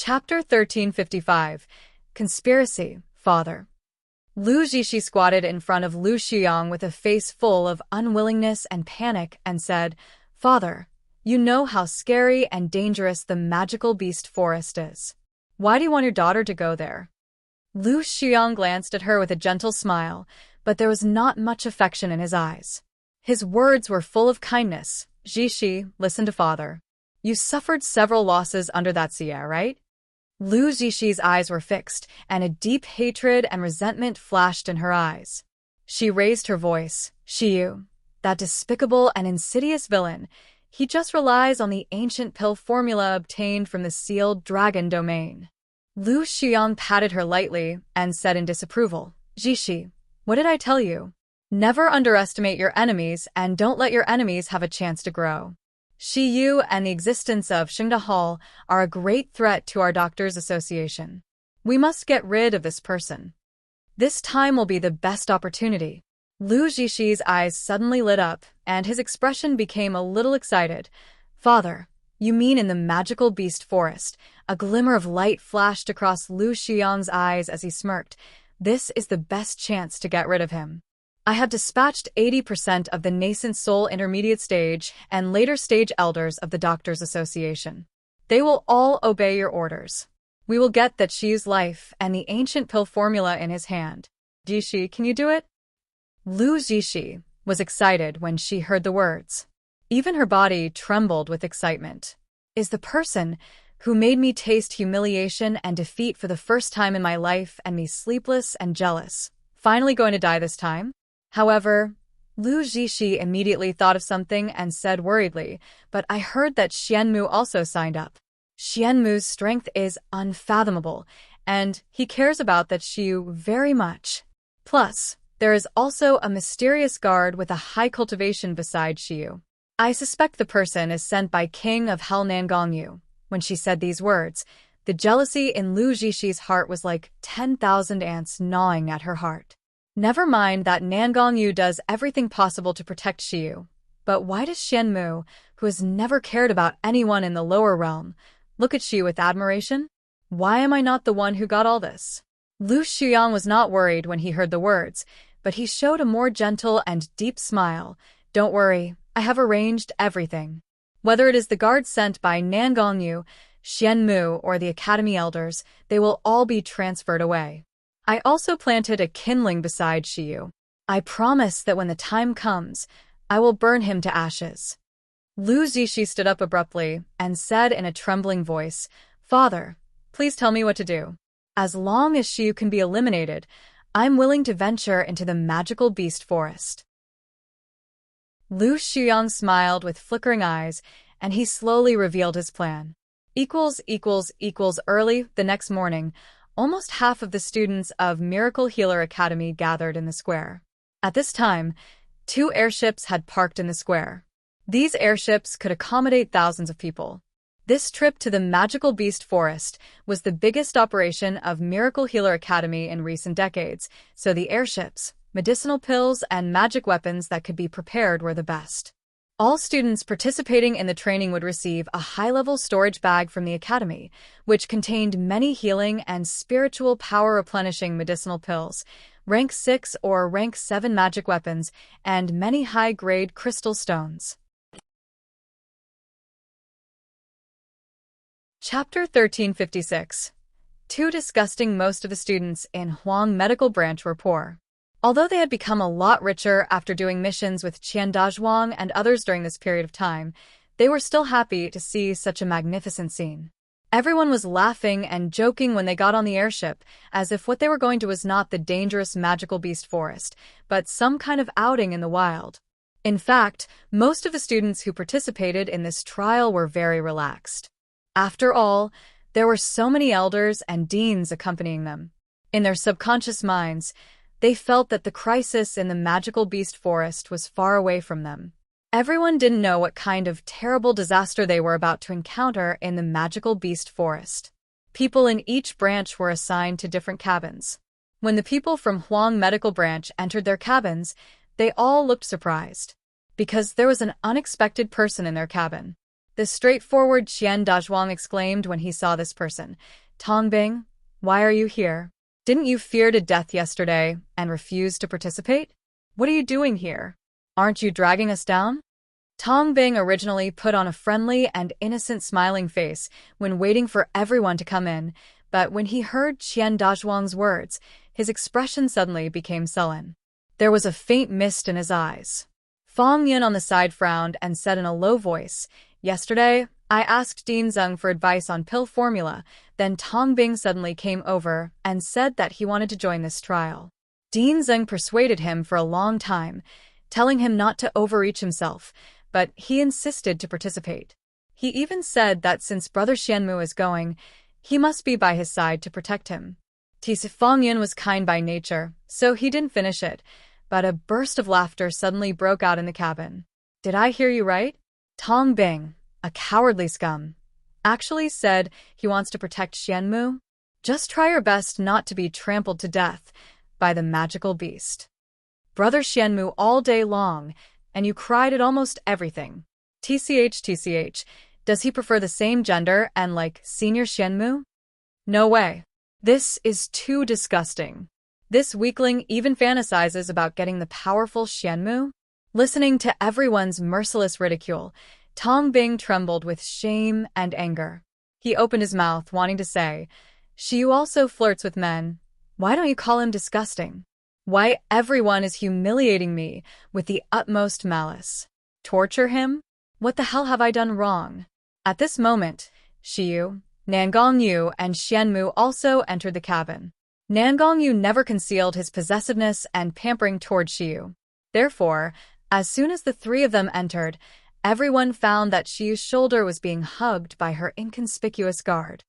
Chapter 1355. Conspiracy, Father. Lu Zixi squatted in front of Lu Xiang with a face full of unwillingness and panic and said, "Father, you know how scary and dangerous the magical beast forest is. Why do you want your daughter to go there?" Lu Xiang glanced at her with a gentle smile, but there was not much affection in his eyes. His words were full of kindness. "Zixi, listen to father. You suffered several losses under that Xie, right?" Lu Zixi's eyes were fixed, and a deep hatred and resentment flashed in her eyes. She raised her voice. "Xiyu, that despicable and insidious villain, he just relies on the ancient pill formula obtained from the sealed dragon domain." Lu Xiang patted her lightly and said in disapproval, "Zixi, what did I tell you? Never underestimate your enemies and don't let your enemies have a chance to grow. Xiyu and the existence of Xingda Hall are a great threat to our Doctors Association. We must get rid of this person. This time will be the best opportunity." Lu Zixi's eyes suddenly lit up, and his expression became a little excited. "Father, you mean in the magical beast forest?" A glimmer of light flashed across Lu Xiang's eyes as he smirked. "This is the best chance to get rid of him. I have dispatched 80% of the nascent soul intermediate stage and later stage elders of the Doctors Association. They will all obey your orders. We will get that Xiyu's life and the ancient pill formula in his hand. Zixi, can you do it?" Lu Zixi was excited when she heard the words. Even her body trembled with excitement. "Is the person who made me taste humiliation and defeat for the first time in my life and me sleepless and jealous finally going to die this time?" However, Lu Zixi immediately thought of something and said worriedly, "But I heard that Xianmu also signed up. Xianmu's strength is unfathomable, and he cares about that Xiyu very much. Plus, there is also a mysterious guard with a high cultivation beside Xiyu. I suspect the person is sent by King of Hell Nangongyu." When she said these words, the jealousy in Lu Zixi's heart was like 10,000 ants gnawing at her heart. Never mind that Nangongyu does everything possible to protect Xiyu. But why does Xianmu, who has never cared about anyone in the lower realm, look at Xiyu with admiration? Why am I not the one who got all this? Lu Xiang was not worried when he heard the words, but he showed a more gentle and deep smile. "Don't worry, I have arranged everything. Whether it is the guards sent by Nangongyu, Xianmu, or the Academy elders, they will all be transferred away. I also planted a kindling beside Xiyu. I promise that when the time comes, I will burn him to ashes." Lu Zixi stood up abruptly and said in a trembling voice, "Father, please tell me what to do. As long as Xiyu can be eliminated, I'm willing to venture into the magical beast forest." Lu Xiang smiled with flickering eyes, and he slowly revealed his plan. Early the next morning, almost half of the students of Miracle Healer Academy gathered in the square. At this time, 2 airships had parked in the square. These airships could accommodate thousands of people. This trip to the magical beast forest was the biggest operation of Miracle Healer Academy in recent decades, so the airships, medicinal pills, and magic weapons that could be prepared were the best. All students participating in the training would receive a high-level storage bag from the Academy, which contained many healing and spiritual power-replenishing medicinal pills, rank 6 or rank 7 magic weapons, and many high-grade crystal stones. Chapter 1356. Too disgusting. Most of the students in Huang Medical Branch were poor. Although they had become a lot richer after doing missions with Qian Dazhuang and others during this period of time, they were still happy to see such a magnificent scene. Everyone was laughing and joking when they got on the airship, as if what they were going to was not the dangerous magical beast forest, but some kind of outing in the wild. In fact, most of the students who participated in this trial were very relaxed. After all, there were so many elders and deans accompanying them. In their subconscious minds, they felt that the crisis in the magical beast forest was far away from them. Everyone didn't know what kind of terrible disaster they were about to encounter in the magical beast forest. People in each branch were assigned to different cabins. When the people from Huang Medical Branch entered their cabins, they all looked surprised, because there was an unexpected person in their cabin. The straightforward Qian Dazhuang exclaimed when he saw this person. Tongbing, why are you here? Didn't you fear to death yesterday and refuse to participate? What are you doing here? Aren't you dragging us down? Tongbing originally put on a friendly and innocent smiling face when waiting for everyone to come in, but when he heard Qian Dazhuang's words, his expression suddenly became sullen. There was a faint mist in his eyes. Fang Yun on the side frowned and said in a low voice, Yesterday, I asked Dean Zeng for advice on pill formula, then Tongbing suddenly came over and said that he wanted to join this trial. Dean Zeng persuaded him for a long time, telling him not to overreach himself, but he insisted to participate. He even said that since Brother Xianmu is going, he must be by his side to protect him. Fang Yun was kind by nature, so he didn't finish it, but a burst of laughter suddenly broke out in the cabin. Did I hear you right? Tongbing, a cowardly scum, actually said he wants to protect Xianmu? Just try your best not to be trampled to death by the magical beast. Brother Xianmu all day long, and you cried at almost everything. TCH, does he prefer the same gender and like senior Xianmu? No way. This is too disgusting. This weakling even fantasizes about getting the powerful Xianmu? Listening to everyone's merciless ridicule, Tongbing trembled with shame and anger. He opened his mouth, wanting to say, Xiyu also flirts with men. Why don't you call him disgusting? Why everyone is humiliating me with the utmost malice? Torture him? What the hell have I done wrong? At this moment, Xiyu, Nangongyu, and Xianmu also entered the cabin. Nangongyu never concealed his possessiveness and pampering toward Xiyu. Therefore, as soon as the three of them entered, everyone found that Xiyu's shoulder was being hugged by her inconspicuous guard.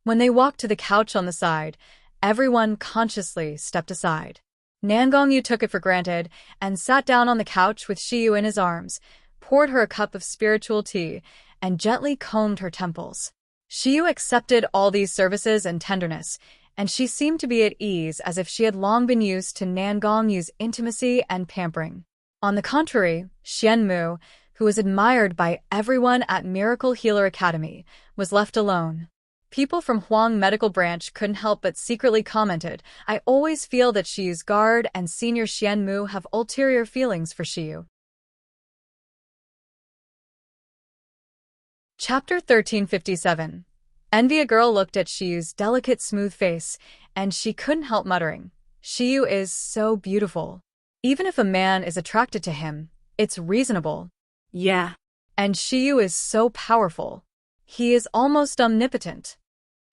When they walked to the couch on the side, everyone consciously stepped aside. Nangongyu took it for granted and sat down on the couch with Xiyu in his arms, poured her a cup of spiritual tea, and gently combed her temples. Xiyu accepted all these services and tenderness, and she seemed to be at ease as if she had long been used to Nangongyu's intimacy and pampering. On the contrary, Xianmu, who was admired by everyone at Miracle Healer Academy, was left alone. People from Huang Medical Branch couldn't help but secretly commented, I always feel that Xiyu's guard and senior Xianmu have ulterior feelings for Xiyu. Chapter 1357. Envy. A girl looked at Xiyu's delicate smooth face, and she couldn't help muttering, Xiyu is so beautiful. Even if a man is attracted to him, it's reasonable. Yeah. And Xiyu is so powerful. He is almost omnipotent.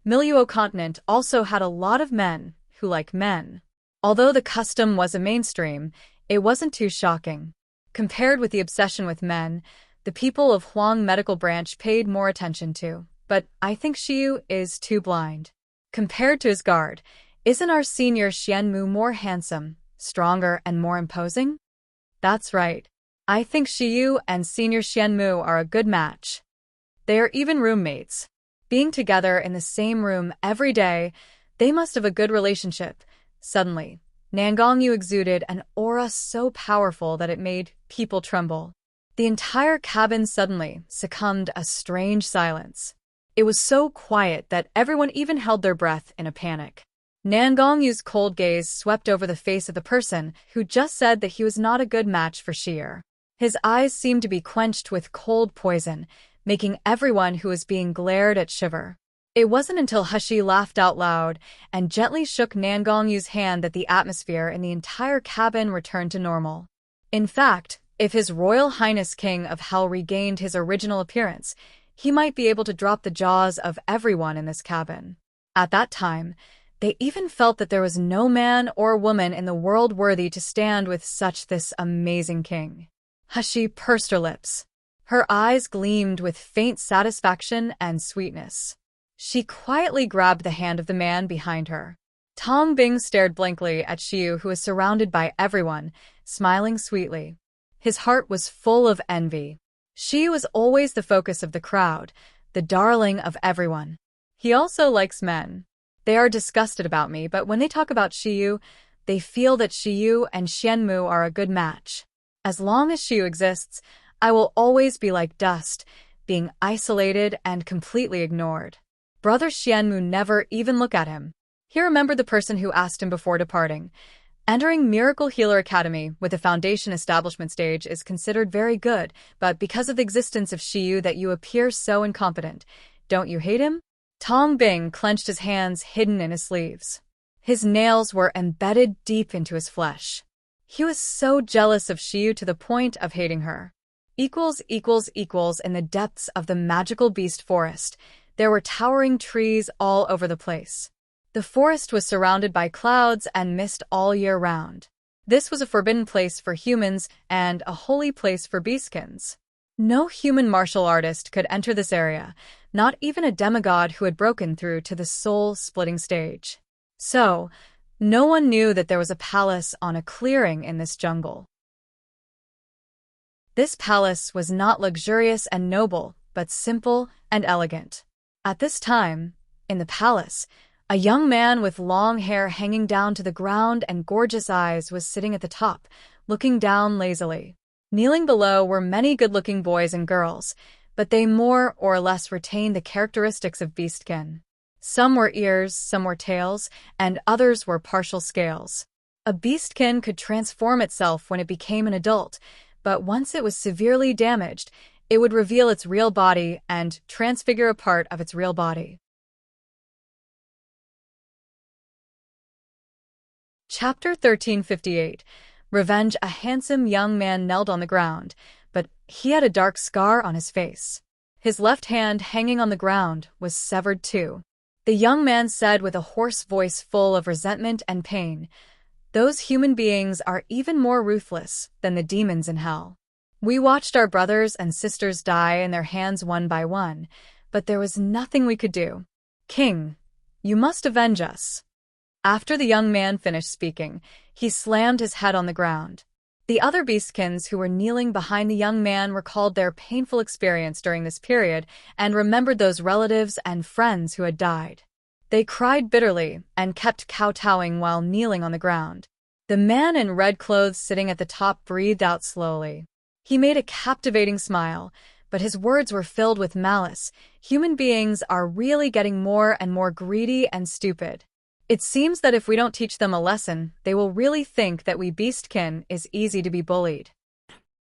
Miluo continent also had a lot of men who like men. Although the custom was a mainstream, it wasn't too shocking. Compared with the obsession with men, the people of Huang Medical Branch paid more attention to. But I think Xiyu is too blind. Compared to his guard, isn't our senior Xianmu more handsome, stronger, and more imposing? That's right. I think Xiyu and senior Xianmu are a good match. They are even roommates. Being together in the same room every day, they must have a good relationship. Suddenly, Nangongyu exuded an aura so powerful that it made people tremble. The entire cabin suddenly succumbed a strange silence. It was so quiet that everyone even held their breath in a panic. Nangongyu's cold gaze swept over the face of the person who just said that he was not a good match for Xi'er. His eyes seemed to be quenched with cold poison, making everyone who was being glared at shiver. It wasn't until Hushi laughed out loud and gently shook Nangongyu's hand that the atmosphere in the entire cabin returned to normal. In fact, if His Royal Highness King of Hell regained his original appearance, he might be able to drop the jaws of everyone in this cabin. At that time, they even felt that there was no man or woman in the world worthy to stand with this amazing king. Hushi pursed her lips. Her eyes gleamed with faint satisfaction and sweetness. She quietly grabbed the hand of the man behind her. Tongbing stared blankly at Xiyu, who was surrounded by everyone, smiling sweetly. His heart was full of envy. Xiyu was always the focus of the crowd, the darling of everyone. He also likes men. They are disgusted about me, but when they talk about Xiyu, they feel that Xiyu and Xianmu are a good match. As long as Xiyu exists, I will always be like dust, being isolated and completely ignored. Brother Xianmu never even looked at him. He remembered the person who asked him before departing. Entering Miracle Healer Academy with a foundation establishment stage is considered very good, but because of the existence of Shiyu that you appear so incompetent. Don't you hate him? Tong Bing clenched his hands hidden in his sleeves. His nails were embedded deep into his flesh. He was so jealous of Shiyu to the point of hating her. In the depths of the magical beast forest, there were towering trees all over the place. The forest was surrounded by clouds and mist all year round. This was a forbidden place for humans and a holy place for beastkins. No human martial artist could enter this area, not even a demigod who had broken through to the soul-splitting stage. So, no one knew that there was a palace on a clearing in this jungle. This palace was not luxurious and noble, but simple and elegant. At this time, in the palace, a young man with long hair hanging down to the ground and gorgeous eyes was sitting at the top, looking down lazily. Kneeling below were many good-looking boys and girls, but they more or less retained the characteristics of beastkin. Some were ears, some were tails, and others were partial scales. A beastkin could transform itself when it became an adult, but once it was severely damaged, it would reveal its real body and transfigure a part of its real body. Chapter 1358. Revenge. A handsome young man knelt on the ground, but he had a dark scar on his face. His left hand, hanging on the ground, was severed too. The young man said with a hoarse voice full of resentment and pain, "Those human beings are even more ruthless than the demons in hell. We watched our brothers and sisters die in their hands one by one, but there was nothing we could do. King, you must avenge us." After the young man finished speaking, he slammed his head on the ground. The other beastkins who were kneeling behind the young man recalled their painful experience during this period and remembered those relatives and friends who had died. They cried bitterly and kept kowtowing while kneeling on the ground. The man in red clothes sitting at the top breathed out slowly. He made a captivating smile, but his words were filled with malice. Human beings are really getting more and more greedy and stupid. It seems that if we don't teach them a lesson, they will really think that we beastkin is easy to be bullied.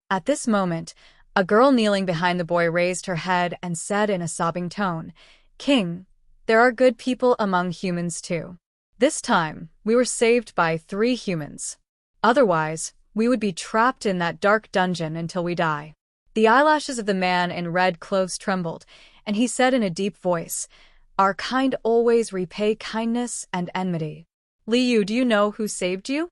At this moment, a girl kneeling behind the boy raised her head and said in a sobbing tone, "King, there are good people among humans too. This time, we were saved by 3 humans. Otherwise, we would be trapped in that dark dungeon until we die." The eyelashes of the man in red clothes trembled, and he said in a deep voice, "Our kind always repay kindness and enmity. Liu, do you know who saved you?"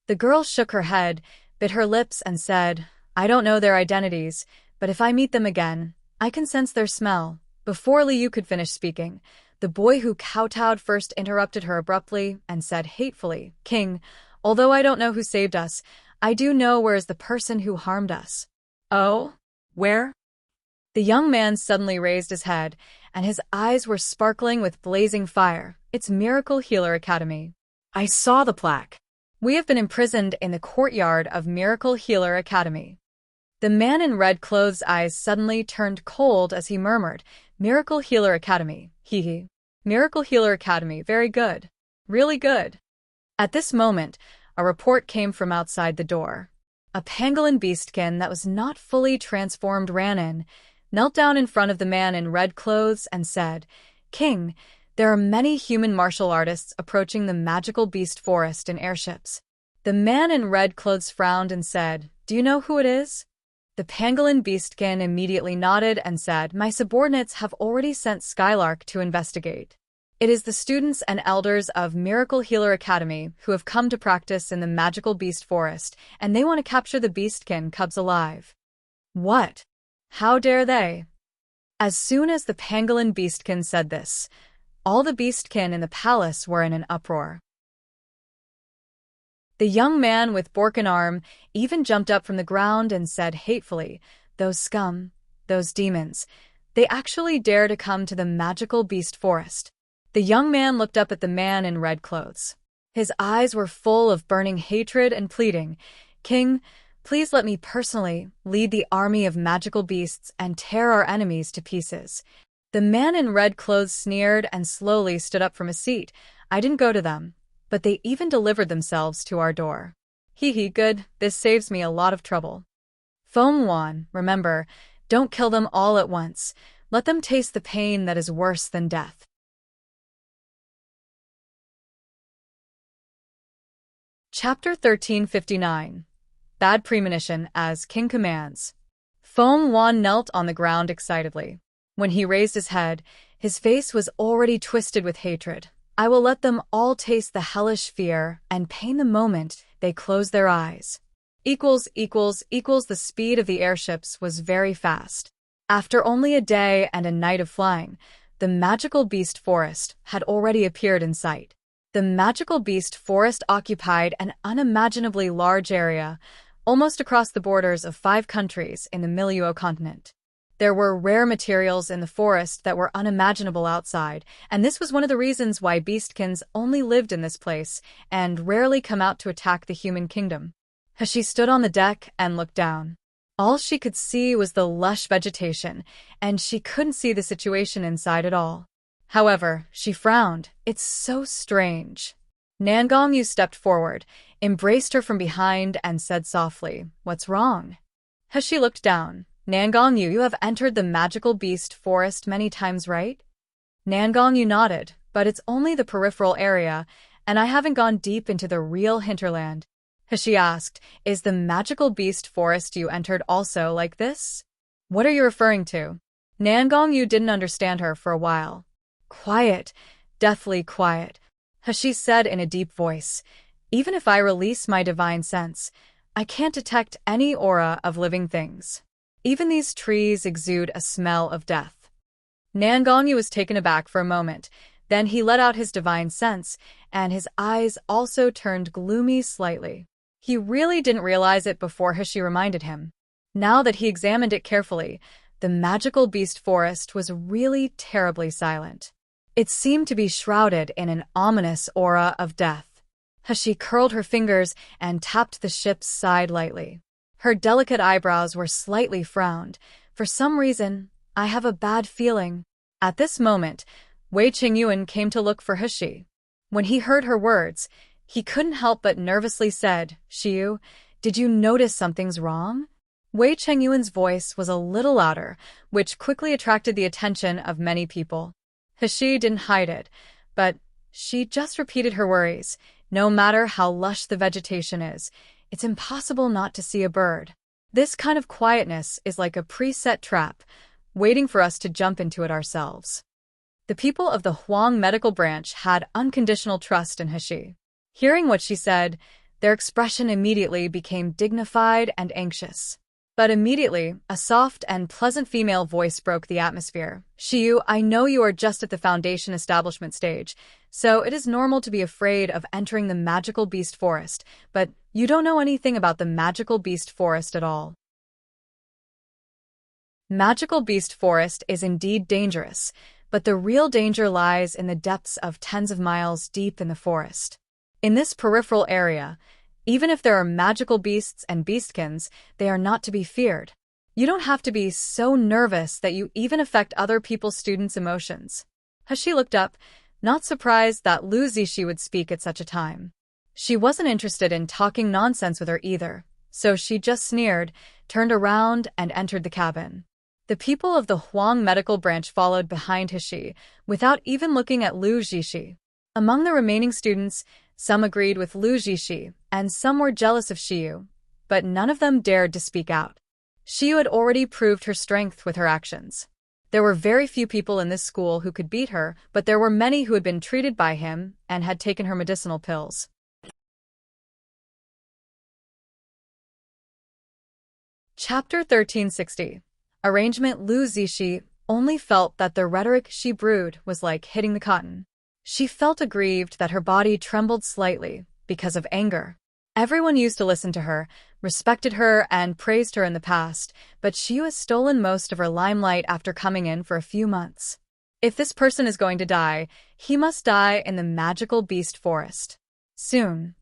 The girl shook her head, bit her lips, and said, "I don't know their identities, but if I meet them again, I can sense their smell." Before Liu could finish speaking, the boy who kowtowed first interrupted her abruptly and said hatefully, "King, although I don't know who saved us, I do know where is the person who harmed us." "Oh? Where?" The young man suddenly raised his head, and his eyes were sparkling with blazing fire. "It's Miracle Healer Academy. I saw the plaque. We have been imprisoned in the courtyard of Miracle Healer Academy." The man in red clothes' eyes suddenly turned cold as he murmured, "Miracle Healer Academy, hee. Miracle Healer Academy, very good. Really good." At this moment, a report came from outside the door. A pangolin beastkin that was not fully transformed ran in, knelt down in front of the man in red clothes and said, "King, there are many human martial artists approaching the magical beast forest in airships." The man in red clothes frowned and said, "Do you know who it is?" The pangolin beastkin immediately nodded and said, "My subordinates have already sent Skylark to investigate. It is the students and elders of Miracle Healer Academy who have come to practice in the magical beast forest, and they want to capture the beastkin cubs alive." "What? How dare they?" As soon as the pangolin beastkin said this, all the beastkin in the palace were in an uproar. The young man with broken arm even jumped up from the ground and said hatefully, "Those scum, those demons, they actually dare to come to the magical beast forest." The young man looked up at the man in red clothes. His eyes were full of burning hatred and pleading, "King, Please let me personally lead the army of magical beasts and tear our enemies to pieces." The man in red clothes sneered and slowly stood up from his seat. "I didn't go to them, but they even delivered themselves to our door." "Hee hee, good, this saves me a lot of trouble." Foam Wan, remember, don't kill them all at once. Let them taste the pain that is worse than death. Chapter 1359. Bad Premonition as King Commands. Foam Wan knelt on the ground excitedly. When he raised his head, his face was already twisted with hatred. "I will let them all taste the hellish fear and pain the moment they close their eyes." The speed of the airships was very fast. After only a day and a night of flying, the magical beast forest had already appeared in sight. The magical beast forest occupied an unimaginably large area, almost across the borders of 5 countries in the Milieu continent. There were rare materials in the forest that were unimaginable outside, and this was one of the reasons why beastkins only lived in this place and rarely come out to attack the human kingdom. As she stood on the deck and looked down, all she could see was the lush vegetation, and she couldn't see the situation inside at all. However, she frowned. "It's so strange." Nangongyu stepped forward, embraced her from behind, and said softly, "What's wrong?" As she looked down, "Nangongyu, you have entered the magical beast forest many times, right?" Nangongyu nodded, "But it's only the peripheral area, and I haven't gone deep into the real hinterland." As she asked, "Is the magical beast forest you entered also like this?" "What are you referring to?" Nangongyu didn't understand her for a while. "Quiet, deathly quiet," as she said in a deep voice. "Even if I release my divine sense, I can't detect any aura of living things. Even these trees exude a smell of death." Nangongyu was taken aback for a moment. Then he let out his divine sense, and his eyes also turned gloomy slightly. He really didn't realize it before Hishi reminded him. Now that he examined it carefully, the magical beast forest was really terribly silent. It seemed to be shrouded in an ominous aura of death. Hishi curled her fingers and tapped the ship's side lightly. Her delicate eyebrows were slightly frowned. "For some reason, I have a bad feeling." At this moment, Wei Qingyuan came to look for Hishi. When he heard her words, he couldn't help but nervously said, "Shiyu, did you notice something's wrong?" Wei Qingyuan's voice was a little louder, which quickly attracted the attention of many people. Hishi didn't hide it, but she just repeated her worries. "No matter how lush the vegetation is, it's impossible not to see a bird. This kind of quietness is like a preset trap, waiting for us to jump into it ourselves." The people of the Huang medical branch had unconditional trust in Hishi. Hearing what she said, their expression immediately became dignified and anxious. But immediately, a soft and pleasant female voice broke the atmosphere. "Shiyu, I know you are just at the foundation establishment stage, so it is normal to be afraid of entering the magical beast forest, but you don't know anything about the magical beast forest at all." Magical beast forest is indeed dangerous, but the real danger lies in the depths of tens of miles deep in the forest. In this peripheral area, even if there are magical beasts and beastkins, they are not to be feared. You don't have to be so nervous that you even affect other people's students' emotions. As she looked up, not surprised that Lu Zishi would speak at such a time. She wasn't interested in talking nonsense with her either, so she just sneered, turned around, and entered the cabin. The people of the Huang medical branch followed behind Hishi, without even looking at Lu Zishi. Among the remaining students, some agreed with Lu Zishi, and some were jealous of Shiyu, but none of them dared to speak out. Shiyu had already proved her strength with her actions. There were very few people in this school who could beat her, but there were many who had been treated by him and had taken her medicinal pills. Chapter 1360. Arrangement. Lu Zishi only felt that the rhetoric she brewed was like hitting the cotton. She felt aggrieved that her body trembled slightly because of anger. Everyone used to listen to her, respected her, and praised her in the past, but she has stolen most of her limelight after coming in for a few months. If this person is going to die, he must die in the magical beast forest. Soon.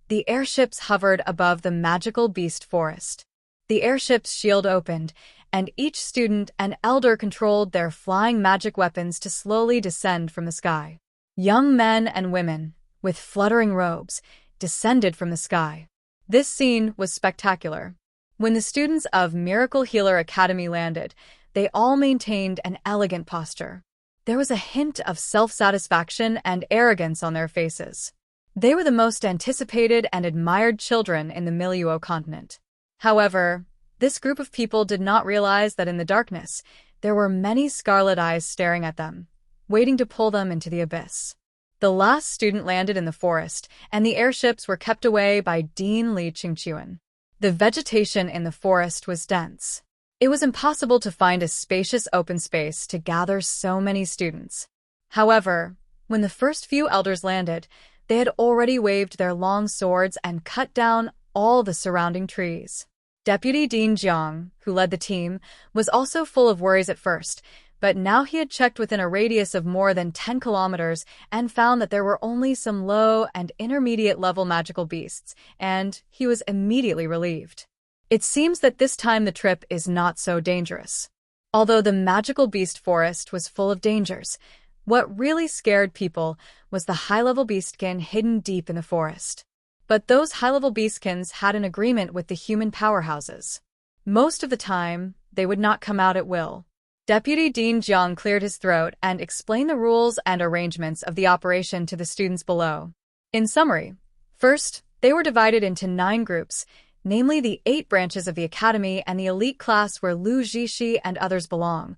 The airships hovered above the magical beast forest. The airship's shield opened, and each student and elder controlled their flying magic weapons to slowly descend from the sky. Young men and women, with fluttering robes, descended from the sky. This scene was spectacular. When the students of Miracle Healer Academy landed, they all maintained an elegant posture. There was a hint of self-satisfaction and arrogance on their faces. They were the most anticipated and admired children in the Milieu continent. However, this group of people did not realize that in the darkness, there were many scarlet eyes staring at them, waiting to pull them into the abyss. The last student landed in the forest, and the airships were kept away by Dean Li Qingchuan. The vegetation in the forest was dense. It was impossible to find a spacious open space to gather so many students. However, when the first few elders landed, they had already waved their long swords and cut down all the surrounding trees. Deputy Dean Jiang, who led the team, was also full of worries at first, but now he had checked within a radius of more than 10 kilometers and found that there were only some low and intermediate level magical beasts, and he was immediately relieved. It seems that this time the trip is not so dangerous. Although the magical beast forest was full of dangers, what really scared people was the high-level beastkin hidden deep in the forest. But those high-level beastkins had an agreement with the human powerhouses. Most of the time, they would not come out at will. Deputy Dean Jiang cleared his throat and explained the rules and arrangements of the operation to the students below. In summary, first, they were divided into 9 groups, namely the 8 branches of the academy and the elite class where Lu Zixi and others belong,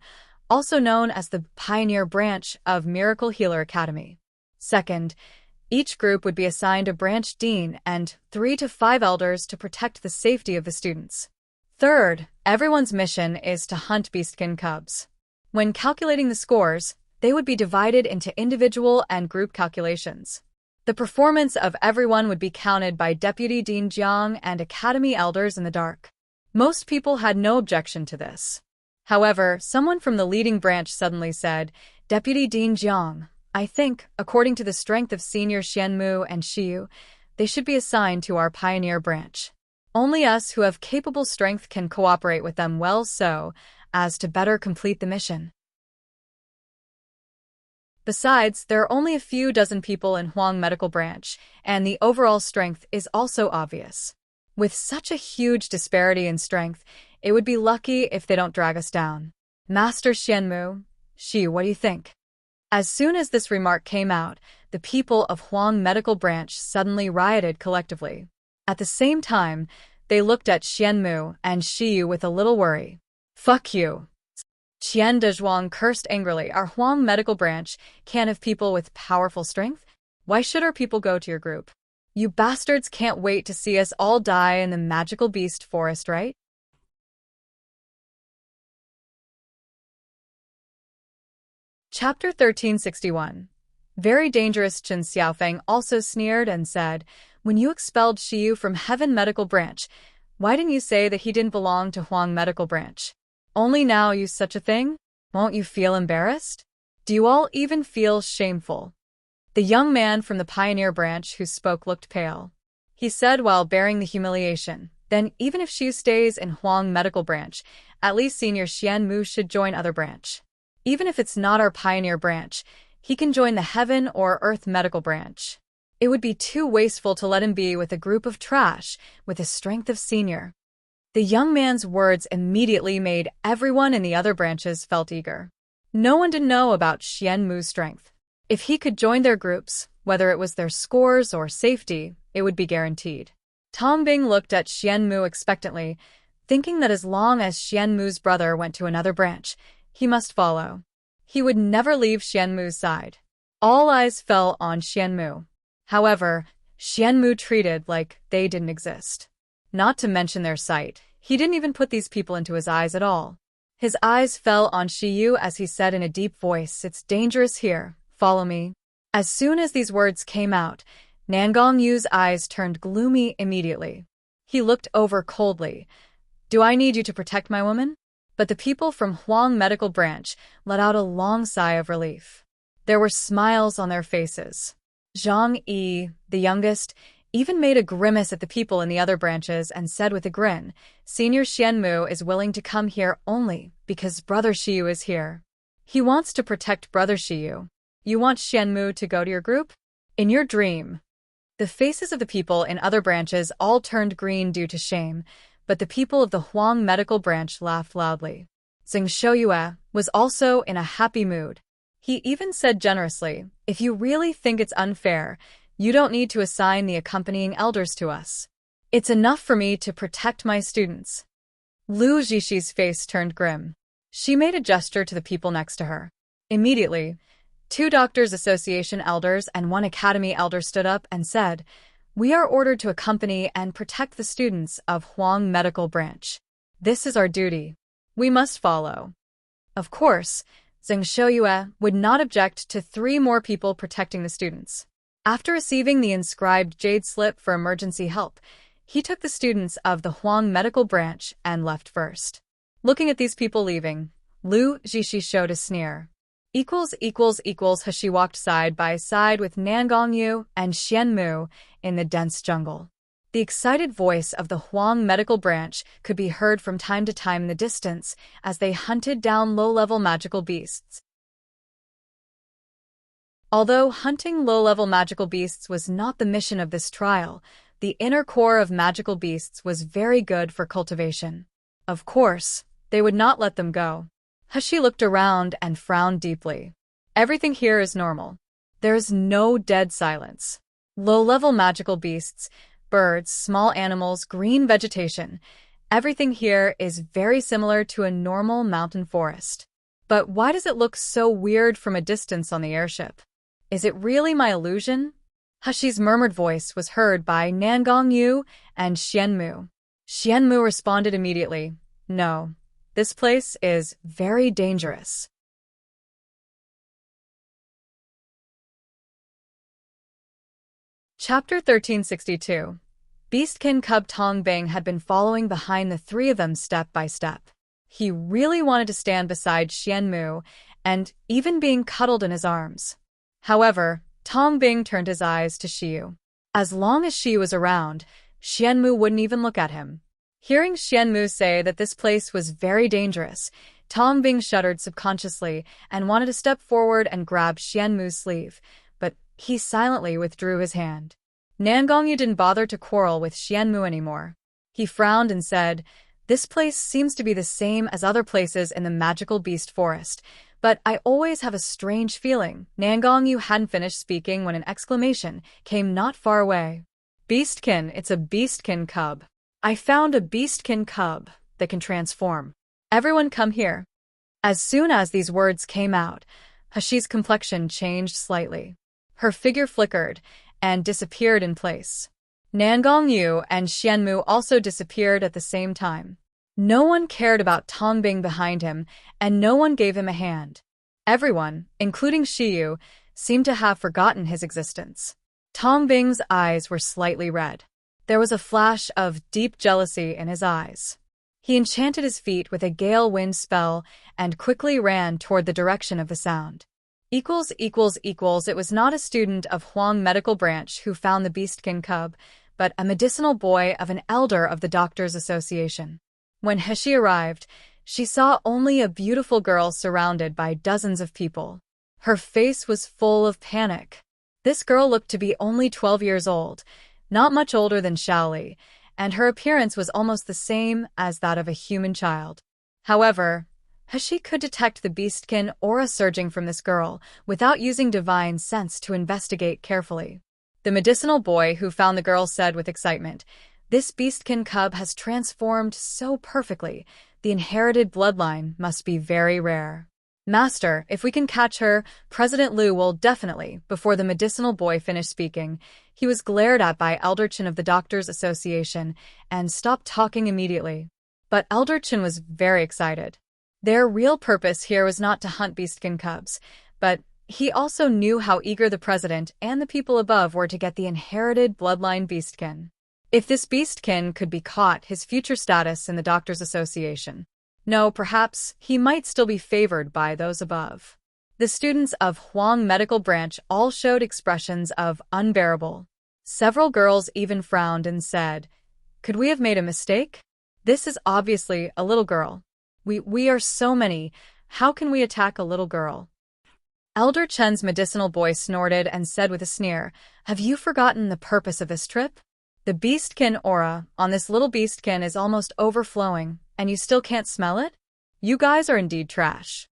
also known as the Pioneer Branch of Miracle Healer Academy. Second, each group would be assigned a branch dean and 3 to 5 elders to protect the safety of the students. Third, everyone's mission is to hunt beastkin cubs. When calculating the scores, they would be divided into individual and group calculations. The performance of everyone would be counted by Deputy Dean Jiang and Academy elders in the dark. Most people had no objection to this. However, someone from the leading branch suddenly said, "Deputy Dean Jiang, I think, according to the strength of Senior Xianmu and Xiyu, they should be assigned to our Pioneer Branch. Only us who have capable strength can cooperate with them well so as to better complete the mission." Besides, there are only a few dozen people in Huang Medical Branch, and the overall strength is also obvious. With such a huge disparity in strength, it would be lucky if they don't drag us down. Master Xianmu, Shi, what do you think? As soon as this remark came out, the people of Huang Medical Branch suddenly rioted collectively. At the same time, they looked at Xianmu and Xiyu with a little worry. "Fuck you." Qian Dezhuang cursed angrily. "Our Huang Medical Branch can't have people with powerful strength? Why should our people go to your group? You bastards can't wait to see us all die in the magical beast forest, right?" Chapter 1361. Very dangerous. Chen Xiaofeng also sneered and said, "When you expelled Xiyu from Heaven Medical Branch, why didn't you say that he didn't belong to Huang Medical Branch? Only now you such a thing? Won't you feel embarrassed? Do you all even feel shameful?" The young man from the Pioneer Branch who spoke looked pale. He said while bearing the humiliation, "Then even if Xiyu stays in Huang Medical Branch, at least Senior Xianmu should join other branch. Even if it's not our Pioneer Branch, he can join the Heaven or Earth Medical Branch. It would be too wasteful to let him be with a group of trash with the strength of Senior." The young man's words immediately made everyone in the other branches felt eager. No one didn't know about Xianmu's strength. If he could join their groups, whether it was their scores or safety, it would be guaranteed. Tongbing looked at Xianmu expectantly, thinking that as long as Xianmu's brother went to another branch, he must follow. He would never leave Xianmu's side. All eyes fell on Xianmu. However, Xianmu treated like they didn't exist. Not to mention their sight, he didn't even put these people into his eyes at all. His eyes fell on Xiyu as he said in a deep voice, "It's dangerous here, follow me." As soon as these words came out, Nangong Yu's eyes turned gloomy immediately. He looked over coldly. "Do I need you to protect my woman?" But the people from Huang Medical Branch let out a long sigh of relief. There were smiles on their faces. Zhang Yi, the youngest, even made a grimace at the people in the other branches and said with a grin, Senior Xianmu is willing to come here only because Brother Xiyu is here. He wants to protect Brother Xiyu. You want Xianmu to go to your group? In your dream. The faces of the people in other branches all turned green due to shame, but the people of the Huang medical branch laughed loudly. Zheng Shouyue was also in a happy mood. He even said generously, if you really think it's unfair, you don't need to assign the accompanying elders to us. It's enough for me to protect my students. Lu Zhixi's face turned grim. She made a gesture to the people next to her. Immediately, 2 Doctors Association elders and 1 Academy elder stood up and said, we are ordered to accompany and protect the students of Huang Medical Branch. This is our duty. We must follow. Of course, Zheng Shouyue would not object to 3 more people protecting the students. After receiving the inscribed jade slip for emergency help, he took the students of the Huang Medical Branch and left first. Looking at these people leaving, Lu Zhixi showed a sneer. He walked side by side with Nangongyu and Xianmu in the dense jungle. The excited voice of the Huang Medical Branch could be heard from time to time in the distance as they hunted down low-level magical beasts. Although hunting low-level magical beasts was not the mission of this trial, the inner core of magical beasts was very good for cultivation. Of course, they would not let them go. Hashi looked around and frowned deeply. Everything here is normal. There is no dead silence. Low-level magical beasts, birds, small animals, green vegetation. Everything here is very similar to a normal mountain forest. But why does it look so weird from a distance on the airship? Is it really my illusion? Hashi's murmured voice was heard by Nangongyu and Xianmu. Xianmu responded immediately, no. This place is very dangerous. Chapter 1362. Beastkin cub Tongbing had been following behind the 3 of them step by step. He really wanted to stand beside Xianmu and even being cuddled in his arms. However, Tongbing turned his eyes to Xiyu. As long as Xiyu was around, Xianmu wouldn't even look at him. Hearing Xianmu say that this place was very dangerous, Tongbing shuddered subconsciously and wanted to step forward and grab Xianmu's sleeve, but he silently withdrew his hand. Nangongyu didn't bother to quarrel with Xianmu anymore. He frowned and said, this place seems to be the same as other places in the magical beast forest, but I always have a strange feeling. Nangongyu hadn't finished speaking when an exclamation came not far away. Beastkin, it's a beastkin cub. I found a beastkin cub that can transform. Everyone come here. As soon as these words came out, Hashi's complexion changed slightly. Her figure flickered and disappeared in place. Nangongyu and Xianmu also disappeared at the same time. No one cared about Tongbing behind him, and no one gave him a hand. Everyone, including Xiyu, seemed to have forgotten his existence. Tongbing's eyes were slightly red. There was a flash of deep jealousy in his eyes. He enchanted his feet with a gale wind spell and quickly ran toward the direction of the sound. It was not a student of Huang Medical Branch who found the beastkin cub, but a medicinal boy of an elder of the Doctors Association. When Heshi arrived, she saw only a beautiful girl surrounded by dozens of people. Her face was full of panic. This girl looked to be only 12 years old, not much older than Shaoli, and her appearance was almost the same as that of a human child. However, Heshi could detect the beastkin aura surging from this girl without using divine sense to investigate carefully. The medicinal boy who found the girl said with excitement, this beastkin cub has transformed so perfectly. The inherited bloodline must be very rare. Master, if we can catch her, President Liu will definitely. Before the medicinal boy finished speaking, he was glared at by Elder Chen of the Doctors Association and stopped talking immediately. But Elder Chen was very excited. Their real purpose here was not to hunt beastkin cubs, but he also knew how eager the president and the people above were to get the inherited bloodline beastkin. If this beastkin could be caught, his future status in the Doctors Association. No, perhaps he might still be favored by those above. The students of Huang Medical Branch all showed expressions of unbearable Several girls even frowned and said, "Could we have made a mistake? This is obviously a little girl. We are so many. How can we attack a little girl?" Elder Chen's medicinal boy snorted and said with a sneer, "Have you forgotten the purpose of this trip? The beastkin aura on this little beastkin is almost overflowing, and you still can't smell it? You guys are indeed trash."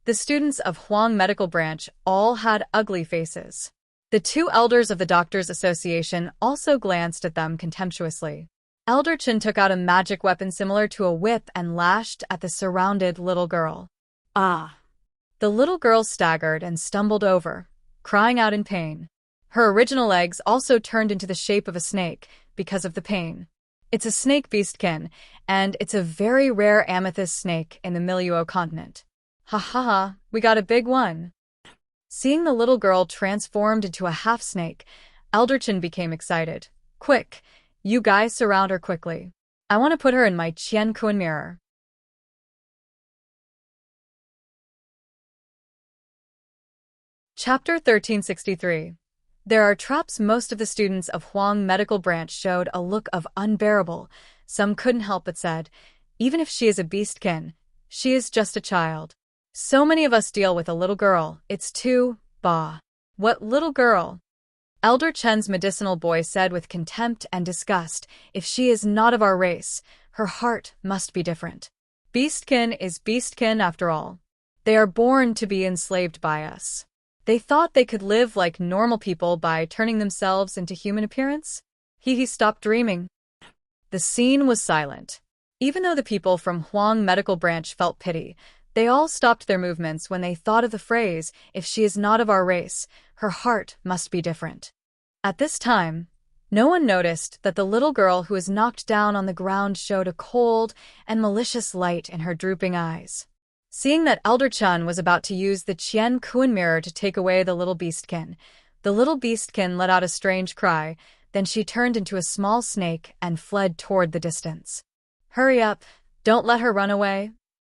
The students of Huang Medical Branch all had ugly faces. The two elders of the Doctors' Association also glanced at them contemptuously. Elder Chen took out a magic weapon similar to a whip and lashed at the surrounded little girl. Ah! The little girl staggered and stumbled over, crying out in pain. Her original legs also turned into the shape of a snake because of the pain. It's a snake beastkin, and it's a very rare amethyst snake in the Miluo continent. Ha ha ha, we got a big one. Seeing the little girl transformed into a half-snake, Elder Chen became excited. Quick, you guys surround her quickly. I want to put her in my Qian Kuan mirror. Chapter 1363. There are traps. Most of the students of Huang Medical Branch showed a look of unbearable. Some couldn't help but said, "Even if she is a beastkin, she is just a child. So many of us deal with a little girl. It's too, bah." "What little girl?" Elder Chen's medicinal boy said with contempt and disgust, "If she is not of our race, her heart must be different. Beastkin is beastkin after all. They are born to be enslaved by us. They thought they could live like normal people by turning themselves into human appearance? He stopped dreaming." The scene was silent. Even though the people from Huang Medical Branch felt pity, they all stopped their movements when they thought of the phrase, "If she is not of our race, her heart must be different." At this time, no one noticed that the little girl who was knocked down on the ground showed a cold and malicious light in her drooping eyes. Seeing that Elder Chen was about to use the Qian Kuan mirror to take away the little beastkin let out a strange cry, then she turned into a small snake and fled toward the distance. "Hurry up, don't let her run away."